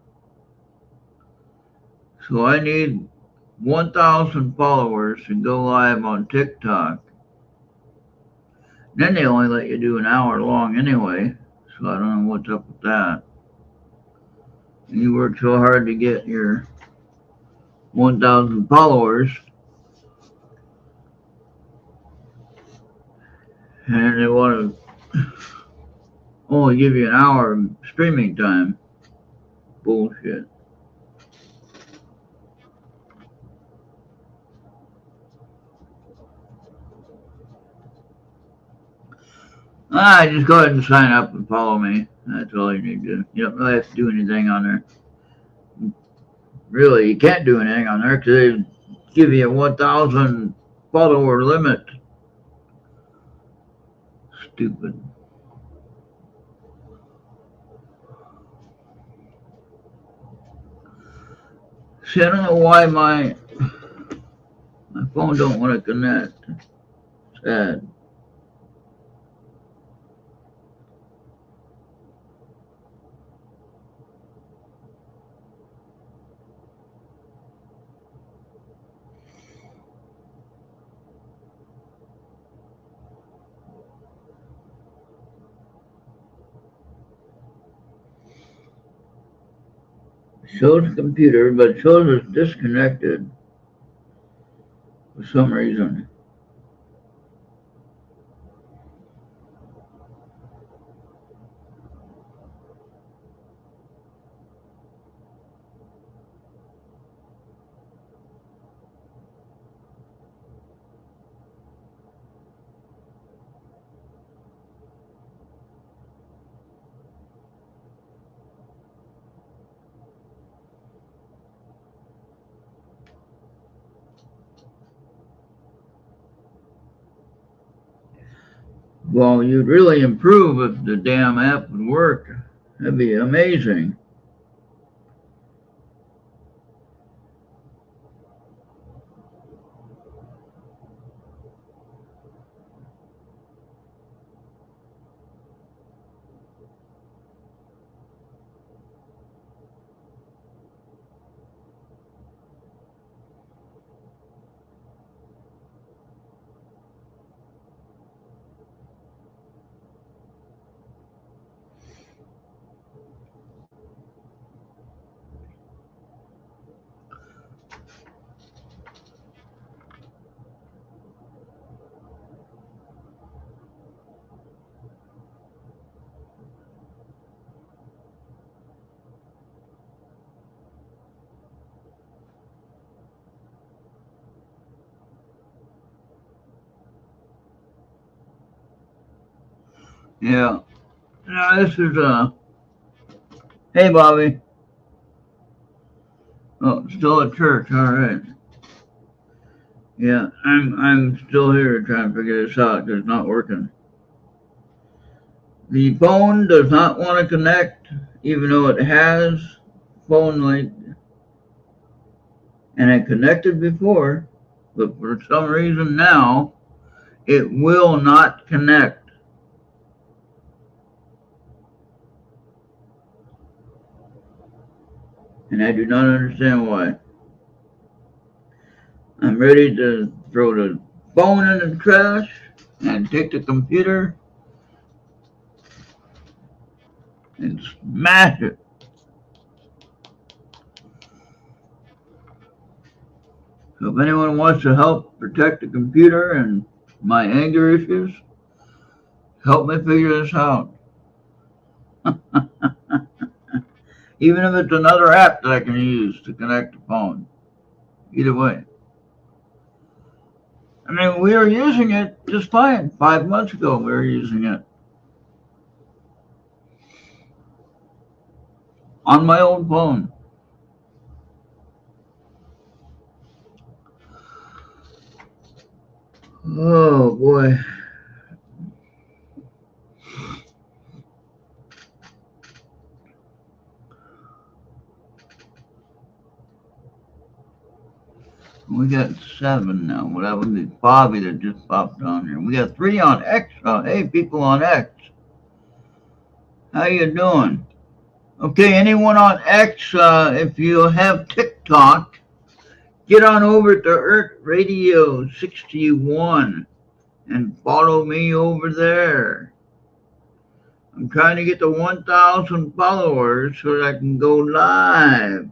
[SPEAKER 1] So I need 1,000 followers to go live on TikTok. Then they only let you do an hour long anyway. So I don't know what's up with that. And you work so hard to get your 1,000 followers. And they want to only give you an hour of streaming time. Bullshit. Just go ahead and sign up and follow me. That's all you need to do. You don't really have to do anything on there. Really, you can't do anything on there because they give you a 1,000 follower limit. Stupid. See, I don't know why my phone don't want to connect. Sad. Shows the computer, but it shows it's disconnected for some reason. Well, you'd really improve if the damn app would work. That'd be amazing. Yeah. Now this is hey Bobby. Oh, still at church. All right. Yeah, I'm still here trying to figure this out because it's not working. The phone does not want to connect, even though it has phone link, and it connected before, but for some reason now it will not connect. And I do not understand why. I'm ready to throw the phone in the trash and take the computer and smash it. So if anyone wants to help protect the computer and my anger issues, help me figure this out. Even if it's another app that I can use to connect the phone. Either way. I mean, we were using it just fine. 5 months ago, we were using it. On my old phone. Oh, boy. We got 7 now. Well, that would be Bobby that just popped on here. We got 3 on X. Hey, people on X. How you doing? Okay, anyone on X, if you have TikTok, get on over to Earth Radio 61 and follow me over there. I'm trying to get to 1,000 followers so that I can go live.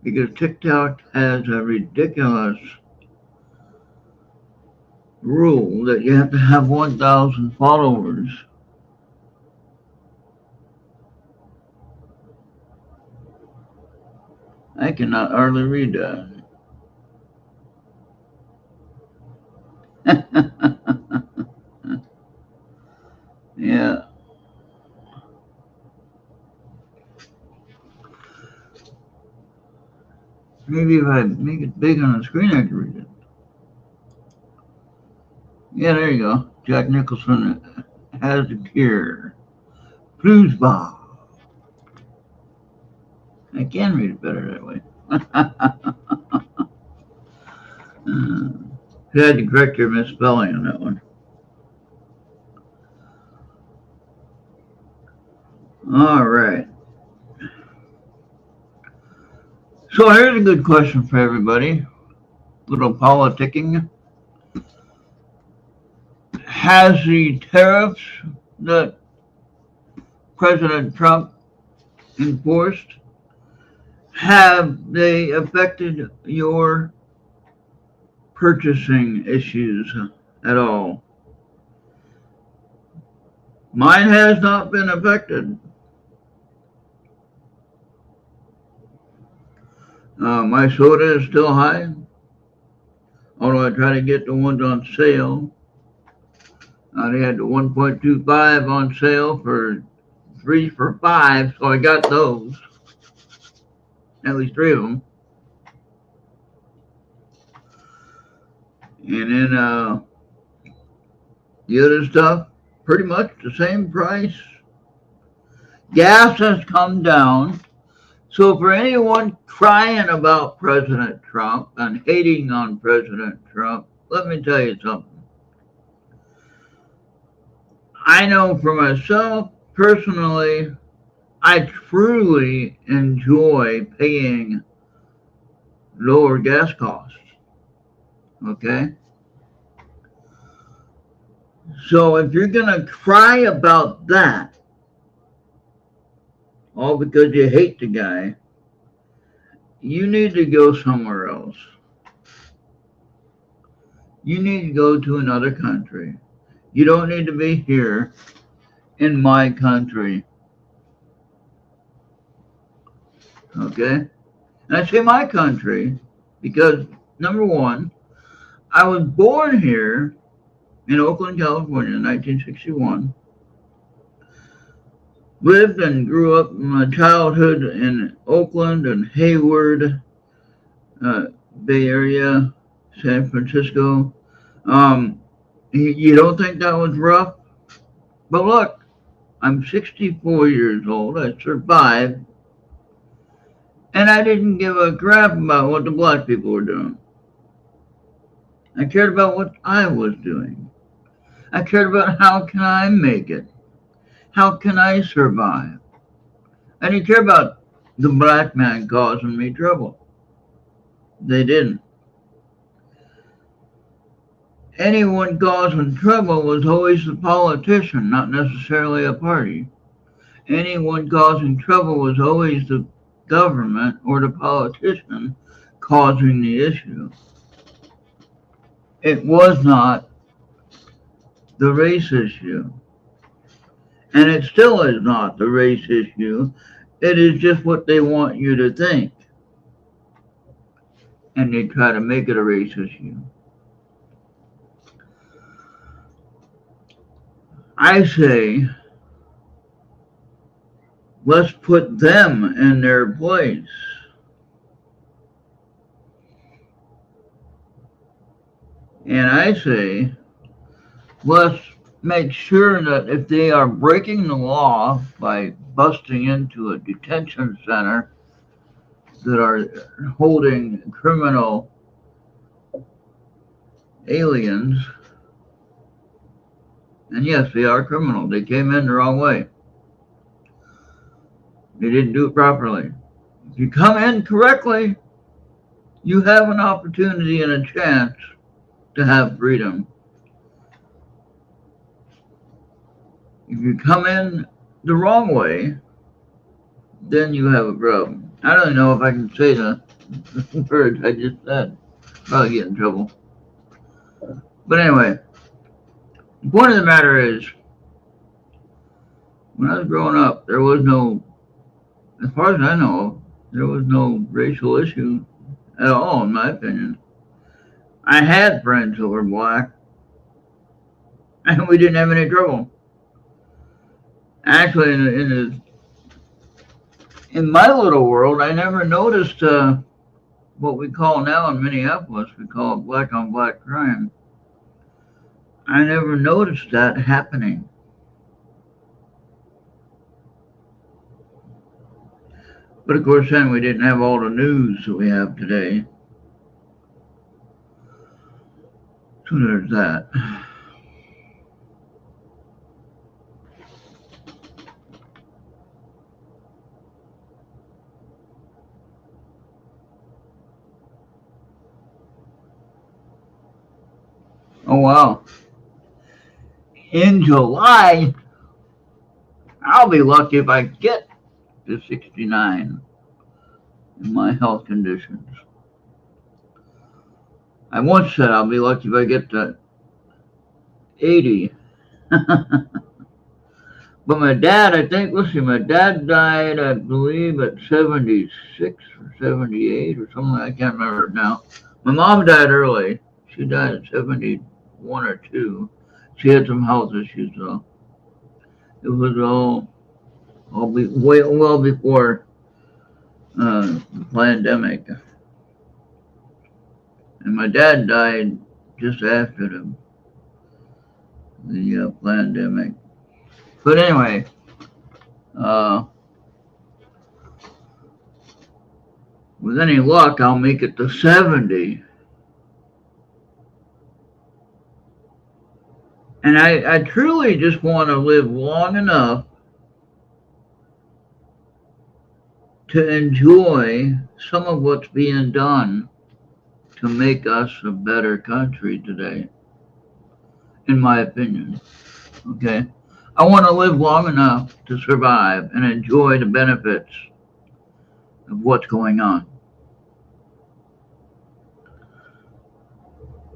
[SPEAKER 1] Because TikTok has a ridiculous rule that you have to have 1,000 followers. I cannot hardly read that. Yeah. Maybe if I make it big on the screen, I can read it. Yeah, there you go. Jack Nicholson has a cure. Bluesball. I can read it better that way. You had to correct your misspelling on that one. All right. So here's a good question for everybody. Little politicking. Has the tariffs that President Trump enforced, have they affected your purchasing issues at all? Mine has not been affected. My soda is still high, although I try to get the ones on sale. They had the 1.25 on sale for 3 for $5, so I got those. At least 3 of them. And then the other stuff, pretty much the same price. Gas has come down. So for anyone crying about President Trump and hating on President Trump, let me tell you something. I know for myself, personally, I truly enjoy paying lower gas costs. Okay? So if you're going to cry about that, all because you hate the guy, you need to go somewhere else. You need to go to another country. You don't need to be here in my country. Okay? And I say my country because, number one, I was born here in Oakland, California in 1961. Lived and grew up in my childhood in Oakland and Hayward, Bay Area, San Francisco. You don't think that was rough? But look, I'm 64 years old. I survived. And I didn't give a crap about what the black people were doing. I cared about what I was doing. I cared about how can I make it? How can I survive? I didn't care about the black man causing me trouble. They didn't. Anyone causing trouble was always the politician, not necessarily a party. Anyone causing trouble was always the government or the politician causing the issue. It was not the race issue. And it still is not the race issue. It is just what they want you to think. And they try to make it a race issue. I say, let's put them in their place. And I say, let's make sure that if they are breaking the law by busting into a detention center that are holding criminal aliens, and yes, they are criminal. They came in the wrong way. They didn't do it properly. If you come in correctly, you have an opportunity and a chance to have freedom. If you come in the wrong way, then you have a problem. I don't know if I can say the words I just said. Probably get in trouble. But anyway, the point of the matter is, when I was growing up, there was no, as far as I know, there was no racial issue at all, in my opinion. I had friends who were black, and we didn't have any trouble. Actually, in my little world, I never noticed what we call now in Minneapolis, we call it black on black crime. I never noticed that happening. But of course, then we didn't have all the news that we have today. So there's that. Oh, wow. In July, I'll be lucky if I get to 69 in my health conditions. I once said I'll be lucky if I get to 80. But my dad, I think, let's see, my dad died, I believe, at 76 or 78 or something. I can't remember it now. My mom died early. She died at 71 or 2. She had some health issues, though. It was all well before the pandemic. And my dad died just after the pandemic. But anyway, with any luck, I'll make it to 70. And I truly just want to live long enough to enjoy some of what's being done to make us a better country today, in my opinion. Okay? I want to live long enough to survive and enjoy the benefits of what's going on.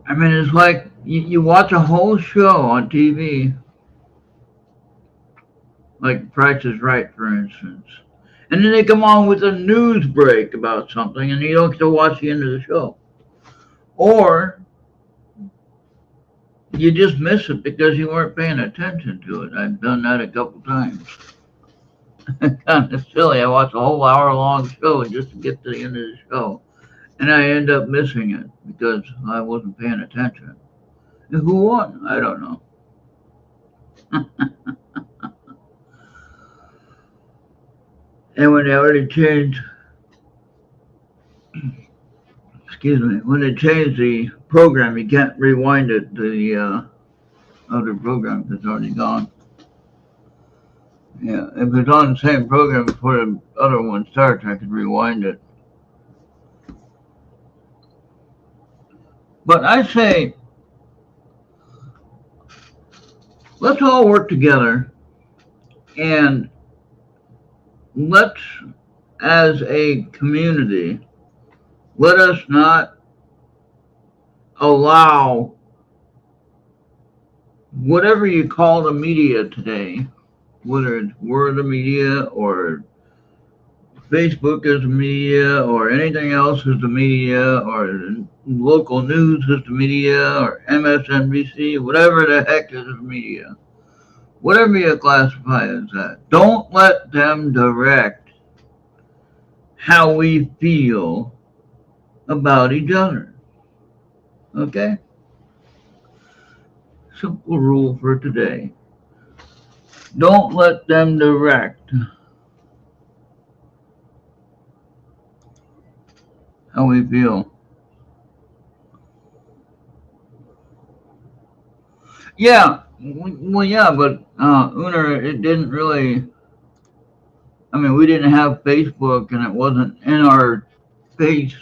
[SPEAKER 1] I mean, it's like you watch a whole show on TV, like Price is Right, for instance, and then they come on with a news break about something, and you don't get to watch the end of the show. Or you just miss it because you weren't paying attention to it. I've done that a couple times. Kind of silly. I watch a whole hour-long show just to get to the end of the show, and I end up missing it because I wasn't paying attention. And who won? I don't know. And when they already changed, excuse me, when they changed the program, you can't rewind it to the other program because it's already gone. Yeah, if it's on the same program before the other one starts, I could rewind it. But I say, let's all work together and let's, as a community, let us not allow whatever you call the media today, whether it's word of media or Facebook is the media or anything else is the media or local news is the media or MSNBC, whatever the heck is the media, whatever you classify as that, don't let them direct how we feel about each other. Okay? Simple rule for today. Don't let them direct how we feel. Yeah, well, yeah, but Uner, it didn't really. I mean, we didn't have Facebook, and it wasn't in our face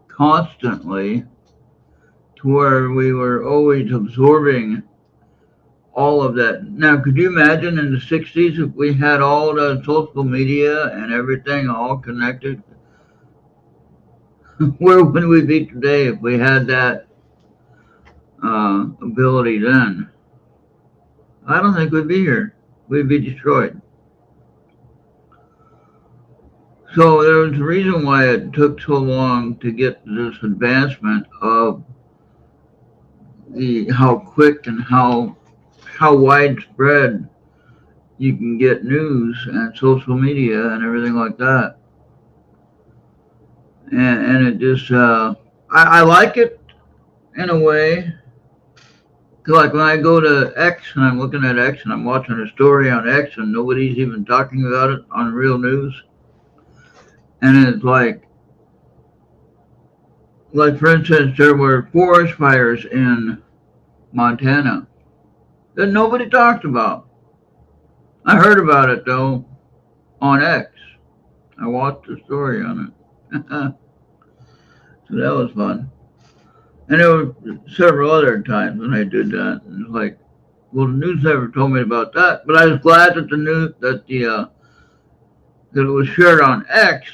[SPEAKER 1] constantly, to where we were always absorbing all of that. Now, could you imagine in the 60s if we had all the social media and everything all connected? Where would we be today if we had that ability then? I don't think we'd be here. We'd be destroyed. So there was a reason why it took so long to get this advancement of how quick and how widespread you can get news and social media and everything like that. And it just I like it in a way. Like when I go to X and I'm looking at X and I'm watching a story on X and nobody's even talking about it on real news. And it's like for instance, there were forest fires in Montana that nobody talked about. I heard about it though on X. I watched the story on it. So that was fun. And there were several other times when I did that. And it's like, well, the news never told me about that. But I was glad that that it was shared on X,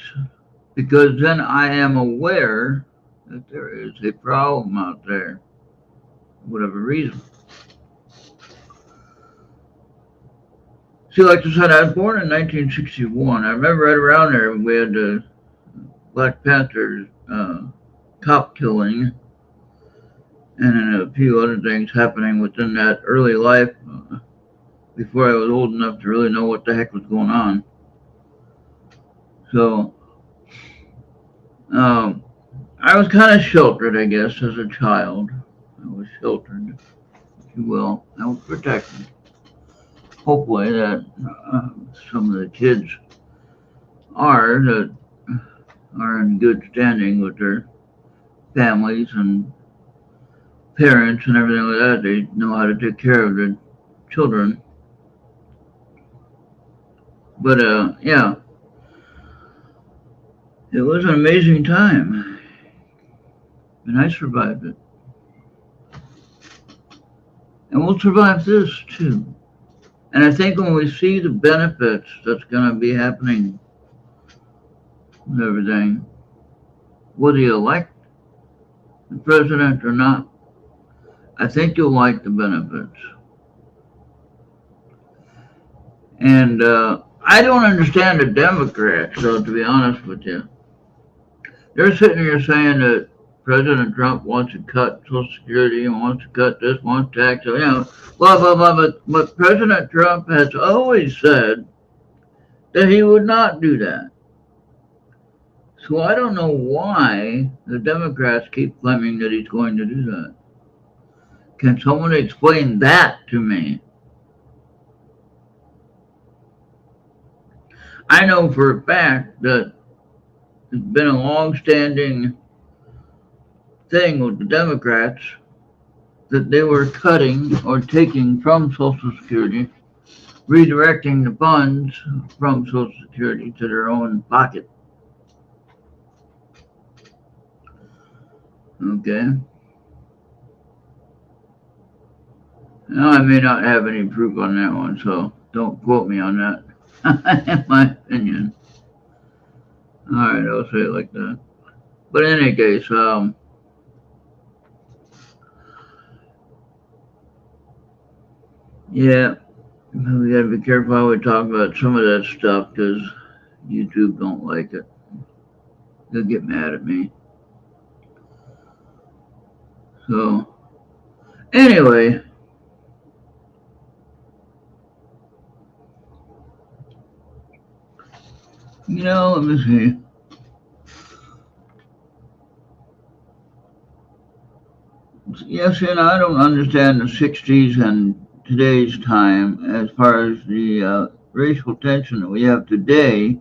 [SPEAKER 1] because then I am aware that there is a problem out there, for whatever reason. See, like I said, I was born in 1961. I remember right around there we had the Black Panther cop killing, and then a few other things happening within that early life before I was old enough to really know what the heck was going on. So I was kind of sheltered, I guess, as a child. I was sheltered, if you will. I was protected. Hopefully that some of the kids that are in good standing with their families and parents and everything like that, they know how to take care of their children. But yeah, it was an amazing time, and I survived it. And we'll survive this too. And I think when we see the benefits that's going to be happening with everything, whether you like the president or not, I think you'll like the benefits. And I don't understand the Democrats, though, to be honest with you. They're sitting here saying that President Trump wants to cut Social Security and wants to cut this, wants tax, blah, blah, blah. But President Trump has always said that he would not do that. So I don't know why the Democrats keep claiming that he's going to do that. Can someone explain that to me? I know for a fact that it's been a long-standing thing with the Democrats that they were cutting or taking from Social Security, redirecting the funds from Social Security to their own pocket. Okay. Now, I may not have any proof on that one, so don't quote me on that. In my opinion. Alright, I'll say it like that. But in any case, yeah, we gotta be careful how we talk about some of that stuff because YouTube don't like it. They'll get mad at me. So, anyway, let me see. Yes, and I don't understand the 60s and today's time as far as the racial tension that we have today.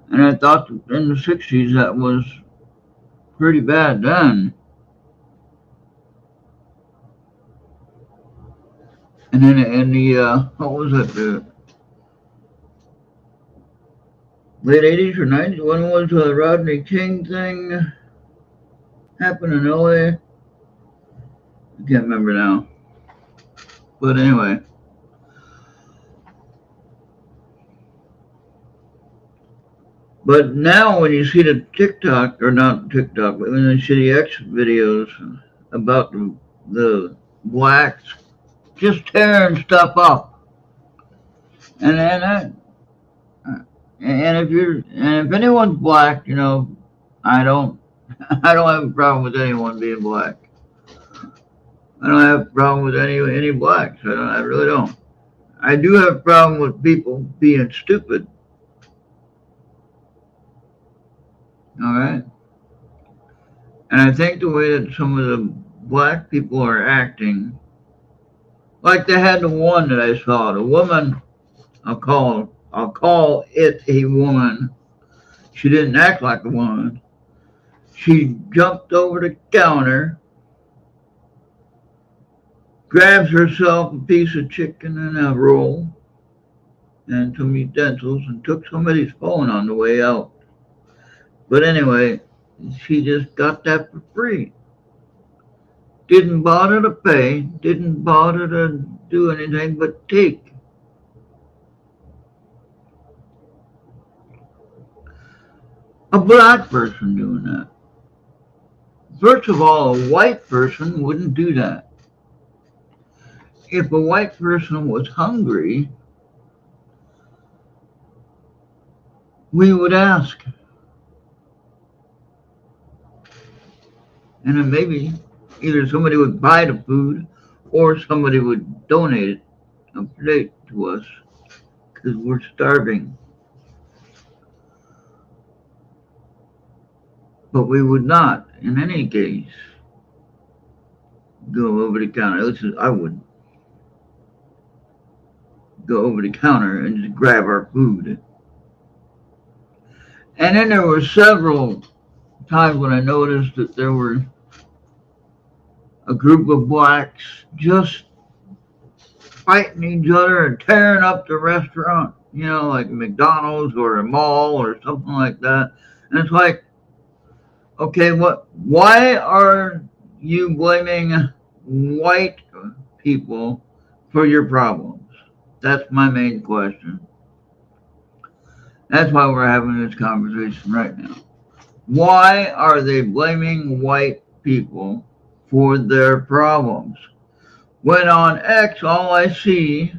[SPEAKER 1] And I thought that in the 60s that was pretty bad then. And then in the, what was it, the late 80s or 90s, when was the Rodney King thing happened in LA? I can't remember now. But anyway. But now when you see the TikTok, or not TikTok, but when you see the X videos about the blacks just tearing stuff up. And if anyone's black, I don't have a problem with anyone being black. I don't have a problem with any blacks. I really don't. I do have a problem with people being stupid. All right. And I think the way that some of the black people are acting, like they had the one that I saw, the woman, I'll call it a woman. She didn't act like a woman. She jumped over the counter, grabs herself a piece of chicken and a roll and some utensils and took somebody's phone on the way out. But anyway, she just got that for free. Didn't bother to pay, didn't bother to do anything but take. A black person doing that. First of all, a white person wouldn't do that. If a white person was hungry, we would ask. And then maybe either somebody would buy the food or somebody would donate a plate to us because we're starving. But we would not, in any case, go over the counter. I wouldn't go over the counter and just grab our food. And then there were several times when I noticed that there were a group of blacks just fighting each other and tearing up the restaurant, like McDonald's or a mall or something like that. And it's like, okay, why are you blaming white people for your problems? That's my main question. That's why we're having this conversation right now. Why are they blaming white people for their problems? When on X, all I see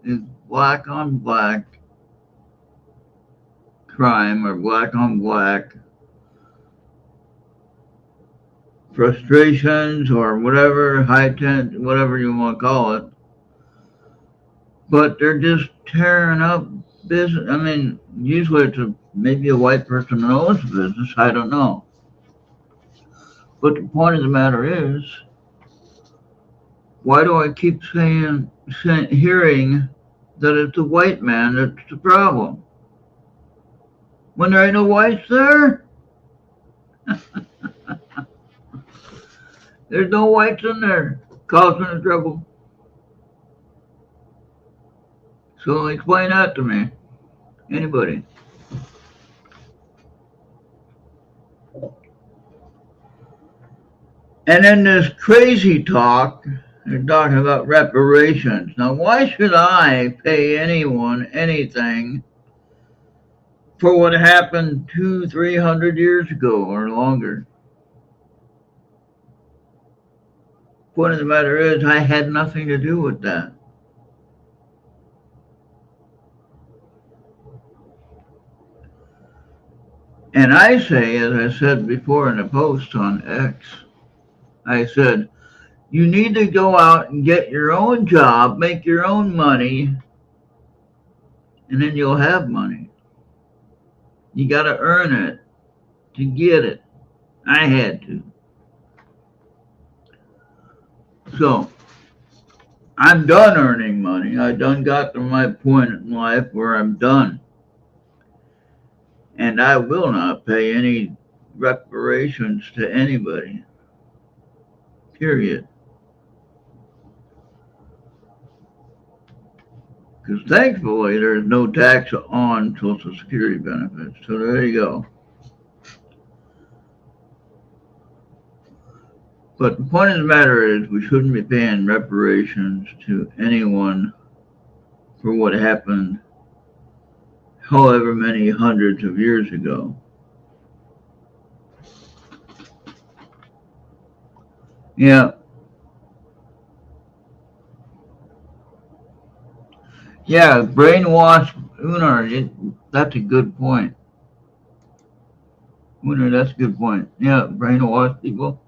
[SPEAKER 1] is black on black crime or black on black frustrations or whatever, high tension, whatever you want to call it. But they're just tearing up business. I mean, usually maybe a white person that owns the business. I don't know. But the point of the matter is, why do I keep hearing that it's the white man that's the problem? When there ain't no whites there? There's no whites in there causing the trouble. So explain that to me. Anybody? And then this crazy talk, they're talking about reparations. Now, why should I pay anyone anything for what happened 200-300 years ago or longer? Point of the matter is, I had nothing to do with that. And I say, as I said before in a post on X, I said, you need to go out and get your own job, make your own money, and then you'll have money. You got to earn it to get it. I had to. So, I'm done earning money. I done got to my point in life where I'm done. And I will not pay any reparations to anybody. Period. Because thankfully there's no tax on Social Security benefits. So there you go. But the point of the matter is we shouldn't be paying reparations to anyone for what happened however many hundreds of years ago. Yeah. Yeah, brainwash Unar, that's a good point. Unar, that's a good point. Yeah, brainwash people.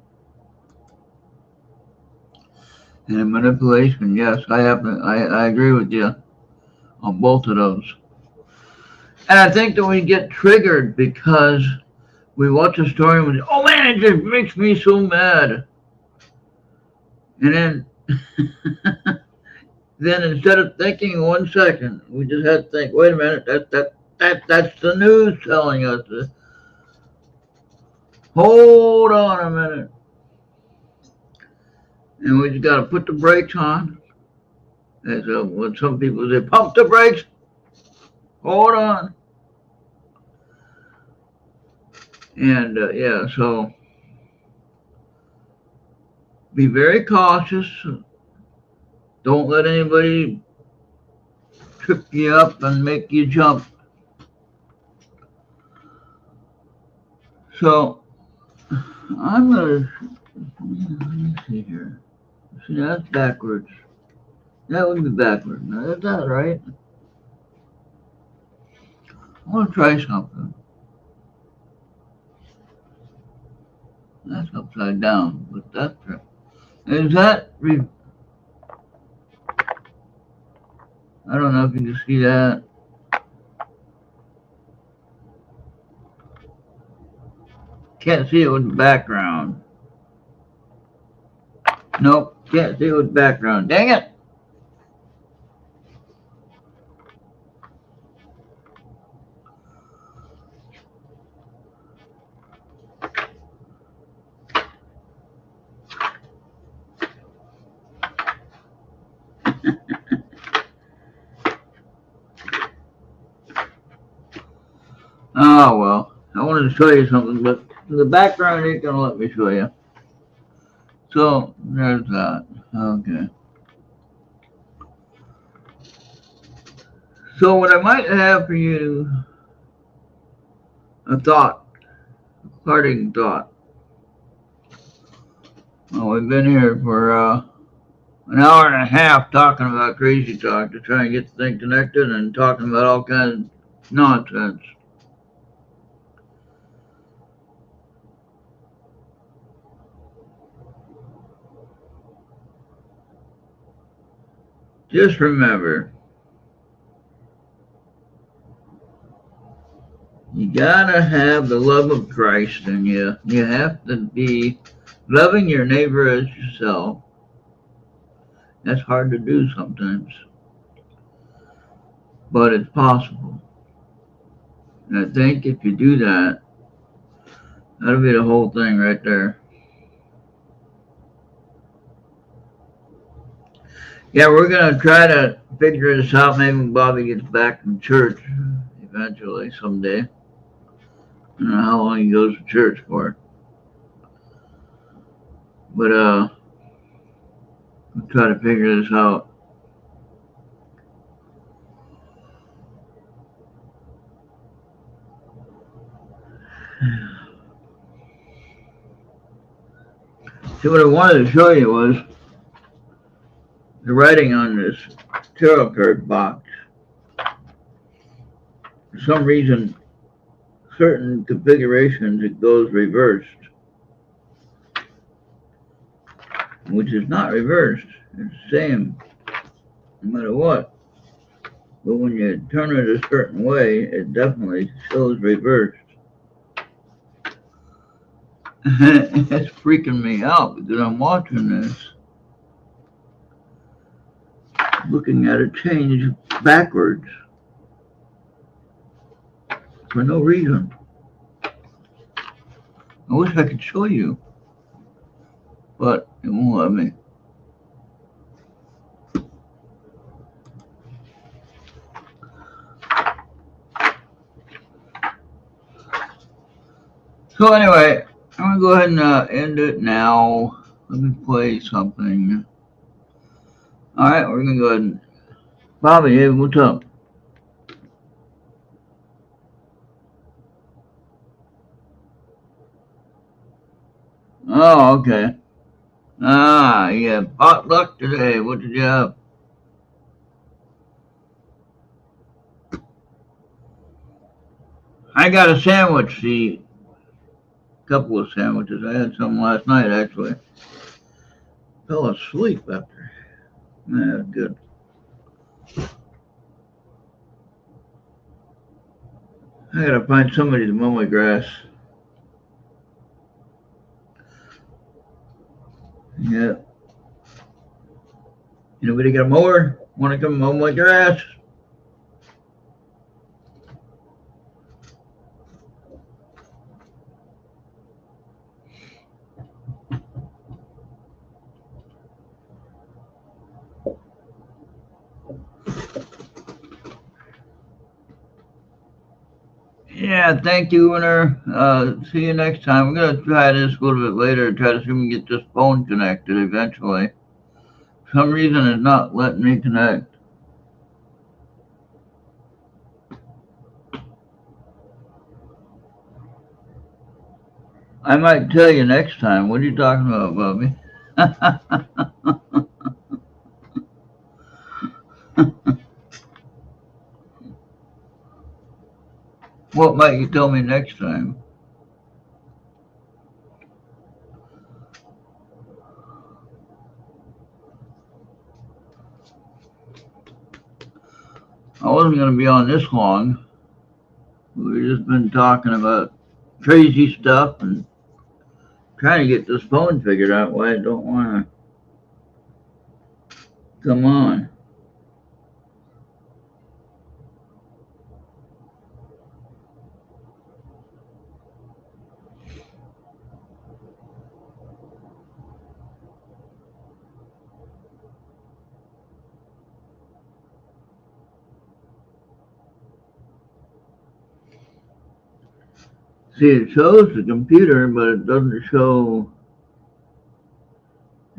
[SPEAKER 1] And manipulation, yes, I agree with you on both of those. And I think that we get triggered because we watch a story and we say, oh man, it just makes me so mad. And then then instead of thinking 1 second, we just had to think, wait a minute, that's the news telling us this. Hold on a minute. And we just got to put the brakes on. As what some people say, pump the brakes. Hold on. And yeah, so be very cautious. Don't let anybody trip you up and make you jump. So I'm gonna, let me see here. See, that's backwards. That would be backwards. Now, is that right? I want to try something. That's upside down, but that's right. Is that, I don't know if you can see that. Can't see it with the background. Nope, can't see it with the background. Dang it! Oh well, I wanted to show you something, but the background ain't gonna let me show you. So there's that. Okay. So what I might have for you, a thought, a parting thought. Well, we've been here for an hour and a half talking about crazy talk to try and get the thing connected and talking about all kinds of nonsense. Just remember, you gotta have the love of Christ in you. You have to be loving your neighbor as yourself. That's hard to do sometimes, but it's possible. And I think if you do that, that'll be the whole thing right there. Yeah, we're gonna try to figure this out. Maybe when Bobby gets back from church eventually someday. I don't know how long he goes to church for, but we'll try to figure this out. See, what I wanted to show you was the writing on this tarot card box. For some reason, certain configurations it goes reversed, which is not reversed. It's the same no matter what. But when you turn it a certain way, it definitely shows reversed. It's freaking me out because I'm watching this, looking at it change backwards for no reason. I wish I could show you, but it won't let me. So anyway, I'm gonna go ahead and end it now. Let me play something. All right, we're gonna go ahead and Bobby, hey, what's up? Oh, okay. Ah, yeah, potluck today. What did you have? I got a sandwich. See, a couple of sandwiches. I had some last night actually. Fell asleep after. Man, that was good. I gotta find somebody to mow my grass. Yeah. Anybody got a mower? Want to come mow my grass? Yeah, thank you, Winner. See you next time. We're gonna try this a little bit later. Try to see if we can get this phone connected eventually. For some reason, it's not letting me connect. I might tell you next time. What are you talking about, Bobby? What might you tell me next time? I wasn't going to be on this long. We've just been talking about crazy stuff and trying to get this phone figured out why I don't want to come on. See, it shows the computer, but it doesn't show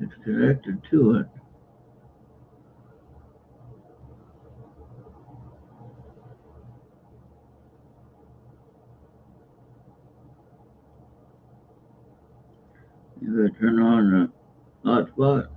[SPEAKER 1] it's connected to it. You gotta turn on the hotspot.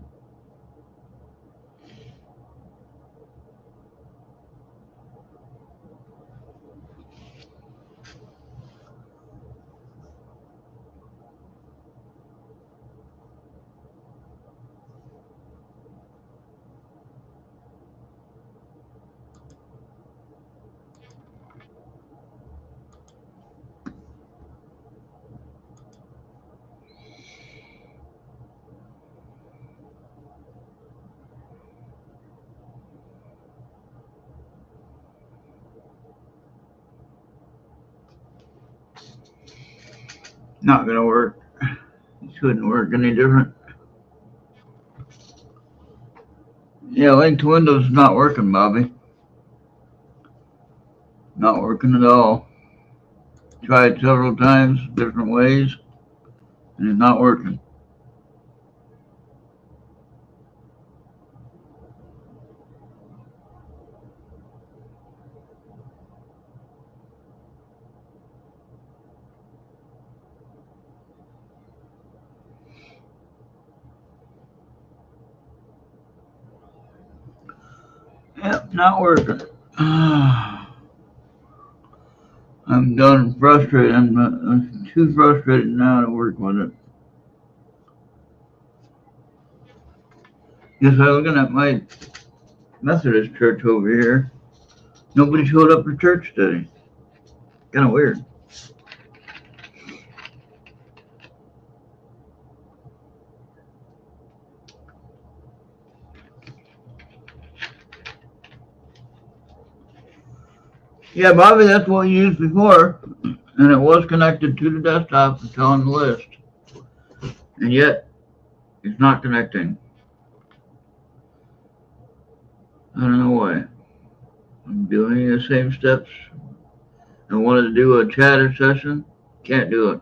[SPEAKER 1] Not gonna work. It shouldn't work any different. Yeah, link to Windows is not working, Bobby. Not working at all. Tried several times, different ways, and it's not working. Yep, not working. I'm done frustrated. I'm too frustrated now to work with it. Just by looking at my Methodist church over here, nobody showed up for church today. Kind of weird. Yeah, Bobby, that's what we used before, and it was connected to the desktop and on the list, and yet it's not connecting. I don't know why. I'm doing the same steps. I wanted to do a chatter session, can't do it.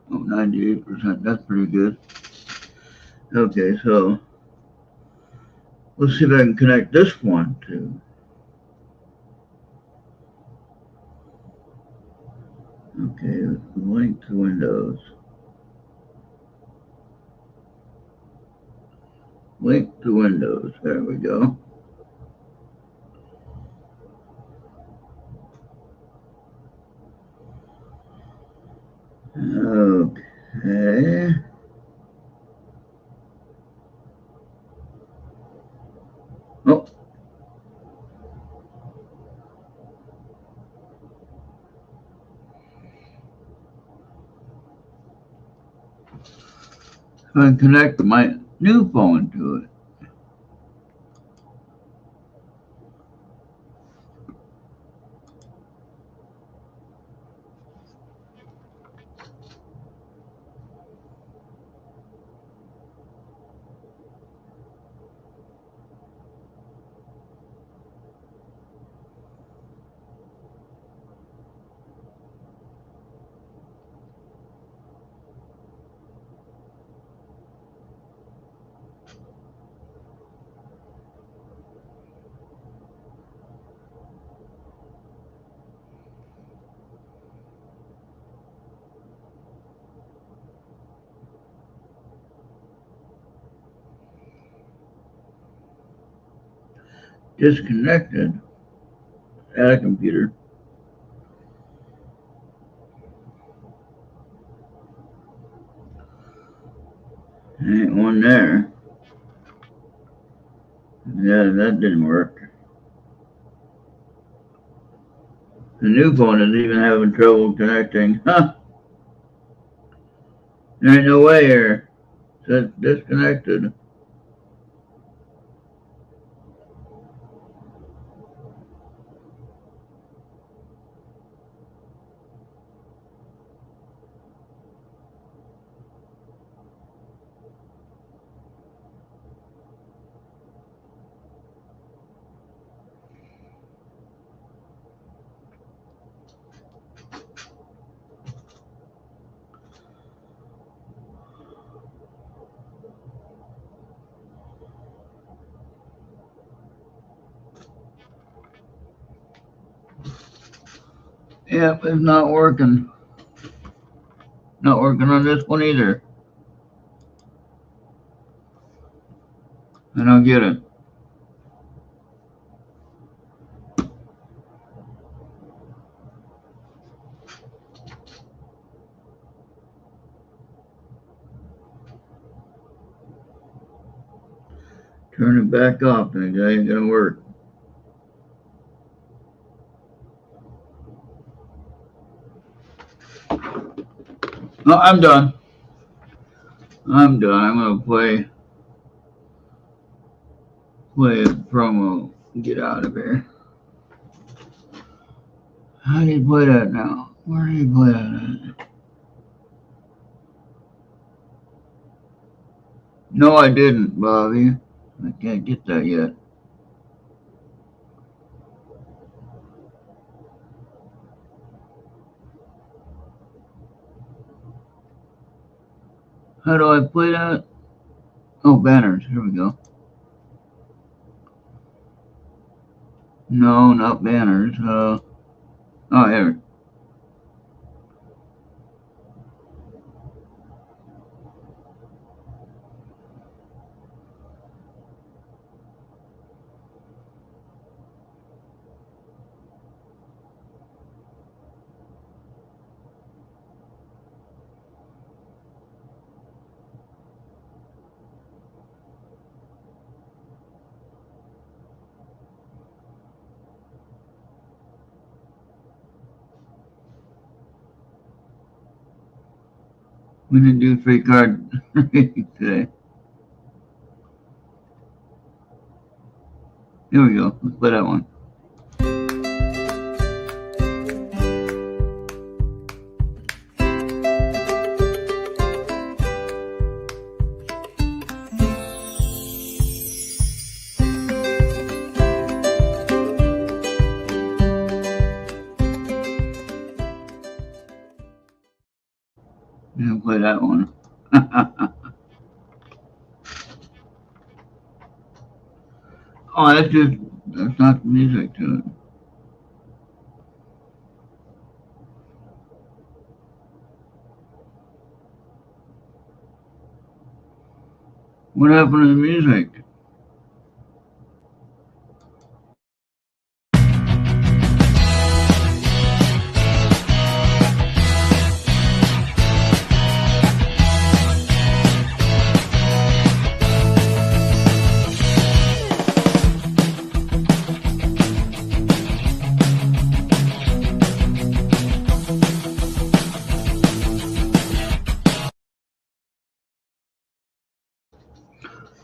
[SPEAKER 1] Oh, 98%, that's pretty good. Okay, so let's see if I can connect this one to. Okay, link to Windows. Link to Windows. There we go. Okay. Oh, I can connect my new phone to it. Disconnected at a computer. Ain't one there. Yeah, that didn't work. The new phone is even having trouble connecting. Huh? There ain't no way here. It says disconnected. Yep, it's not working. Not working on this one either. I don't get it. Turn it back off, and it ain't gonna work. No, I'm done. I'm done. I'm gonna play a promo. Get out of here. How do you play that now? Where do you play that at? No, I didn't, Bobby. I can't get that yet. How do I play that? Oh, banners. Here we go. No, not banners. Oh, here. We didn't do free card today. Here we go. Let's play that one. Yeah, play that one. Oh, that's not the music to it. What happened to the music?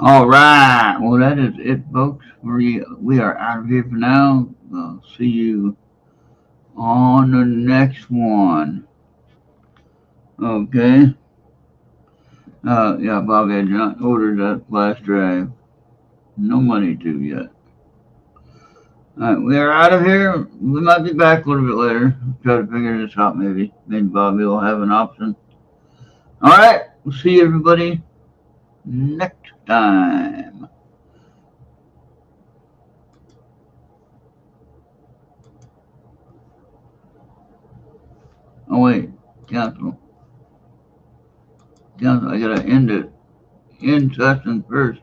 [SPEAKER 1] All right. Well, that is it, folks. We are out of here for now. I'll see you on the next one. Okay. Yeah, Bobby had not ordered that flash drive. No money to yet. All right, we are out of here. We might be back a little bit later. Try to figure this out, maybe. Maybe Bobby will have an option. All right. We'll see everybody next time. Oh, wait. Cancel. I gotta end it. End session first.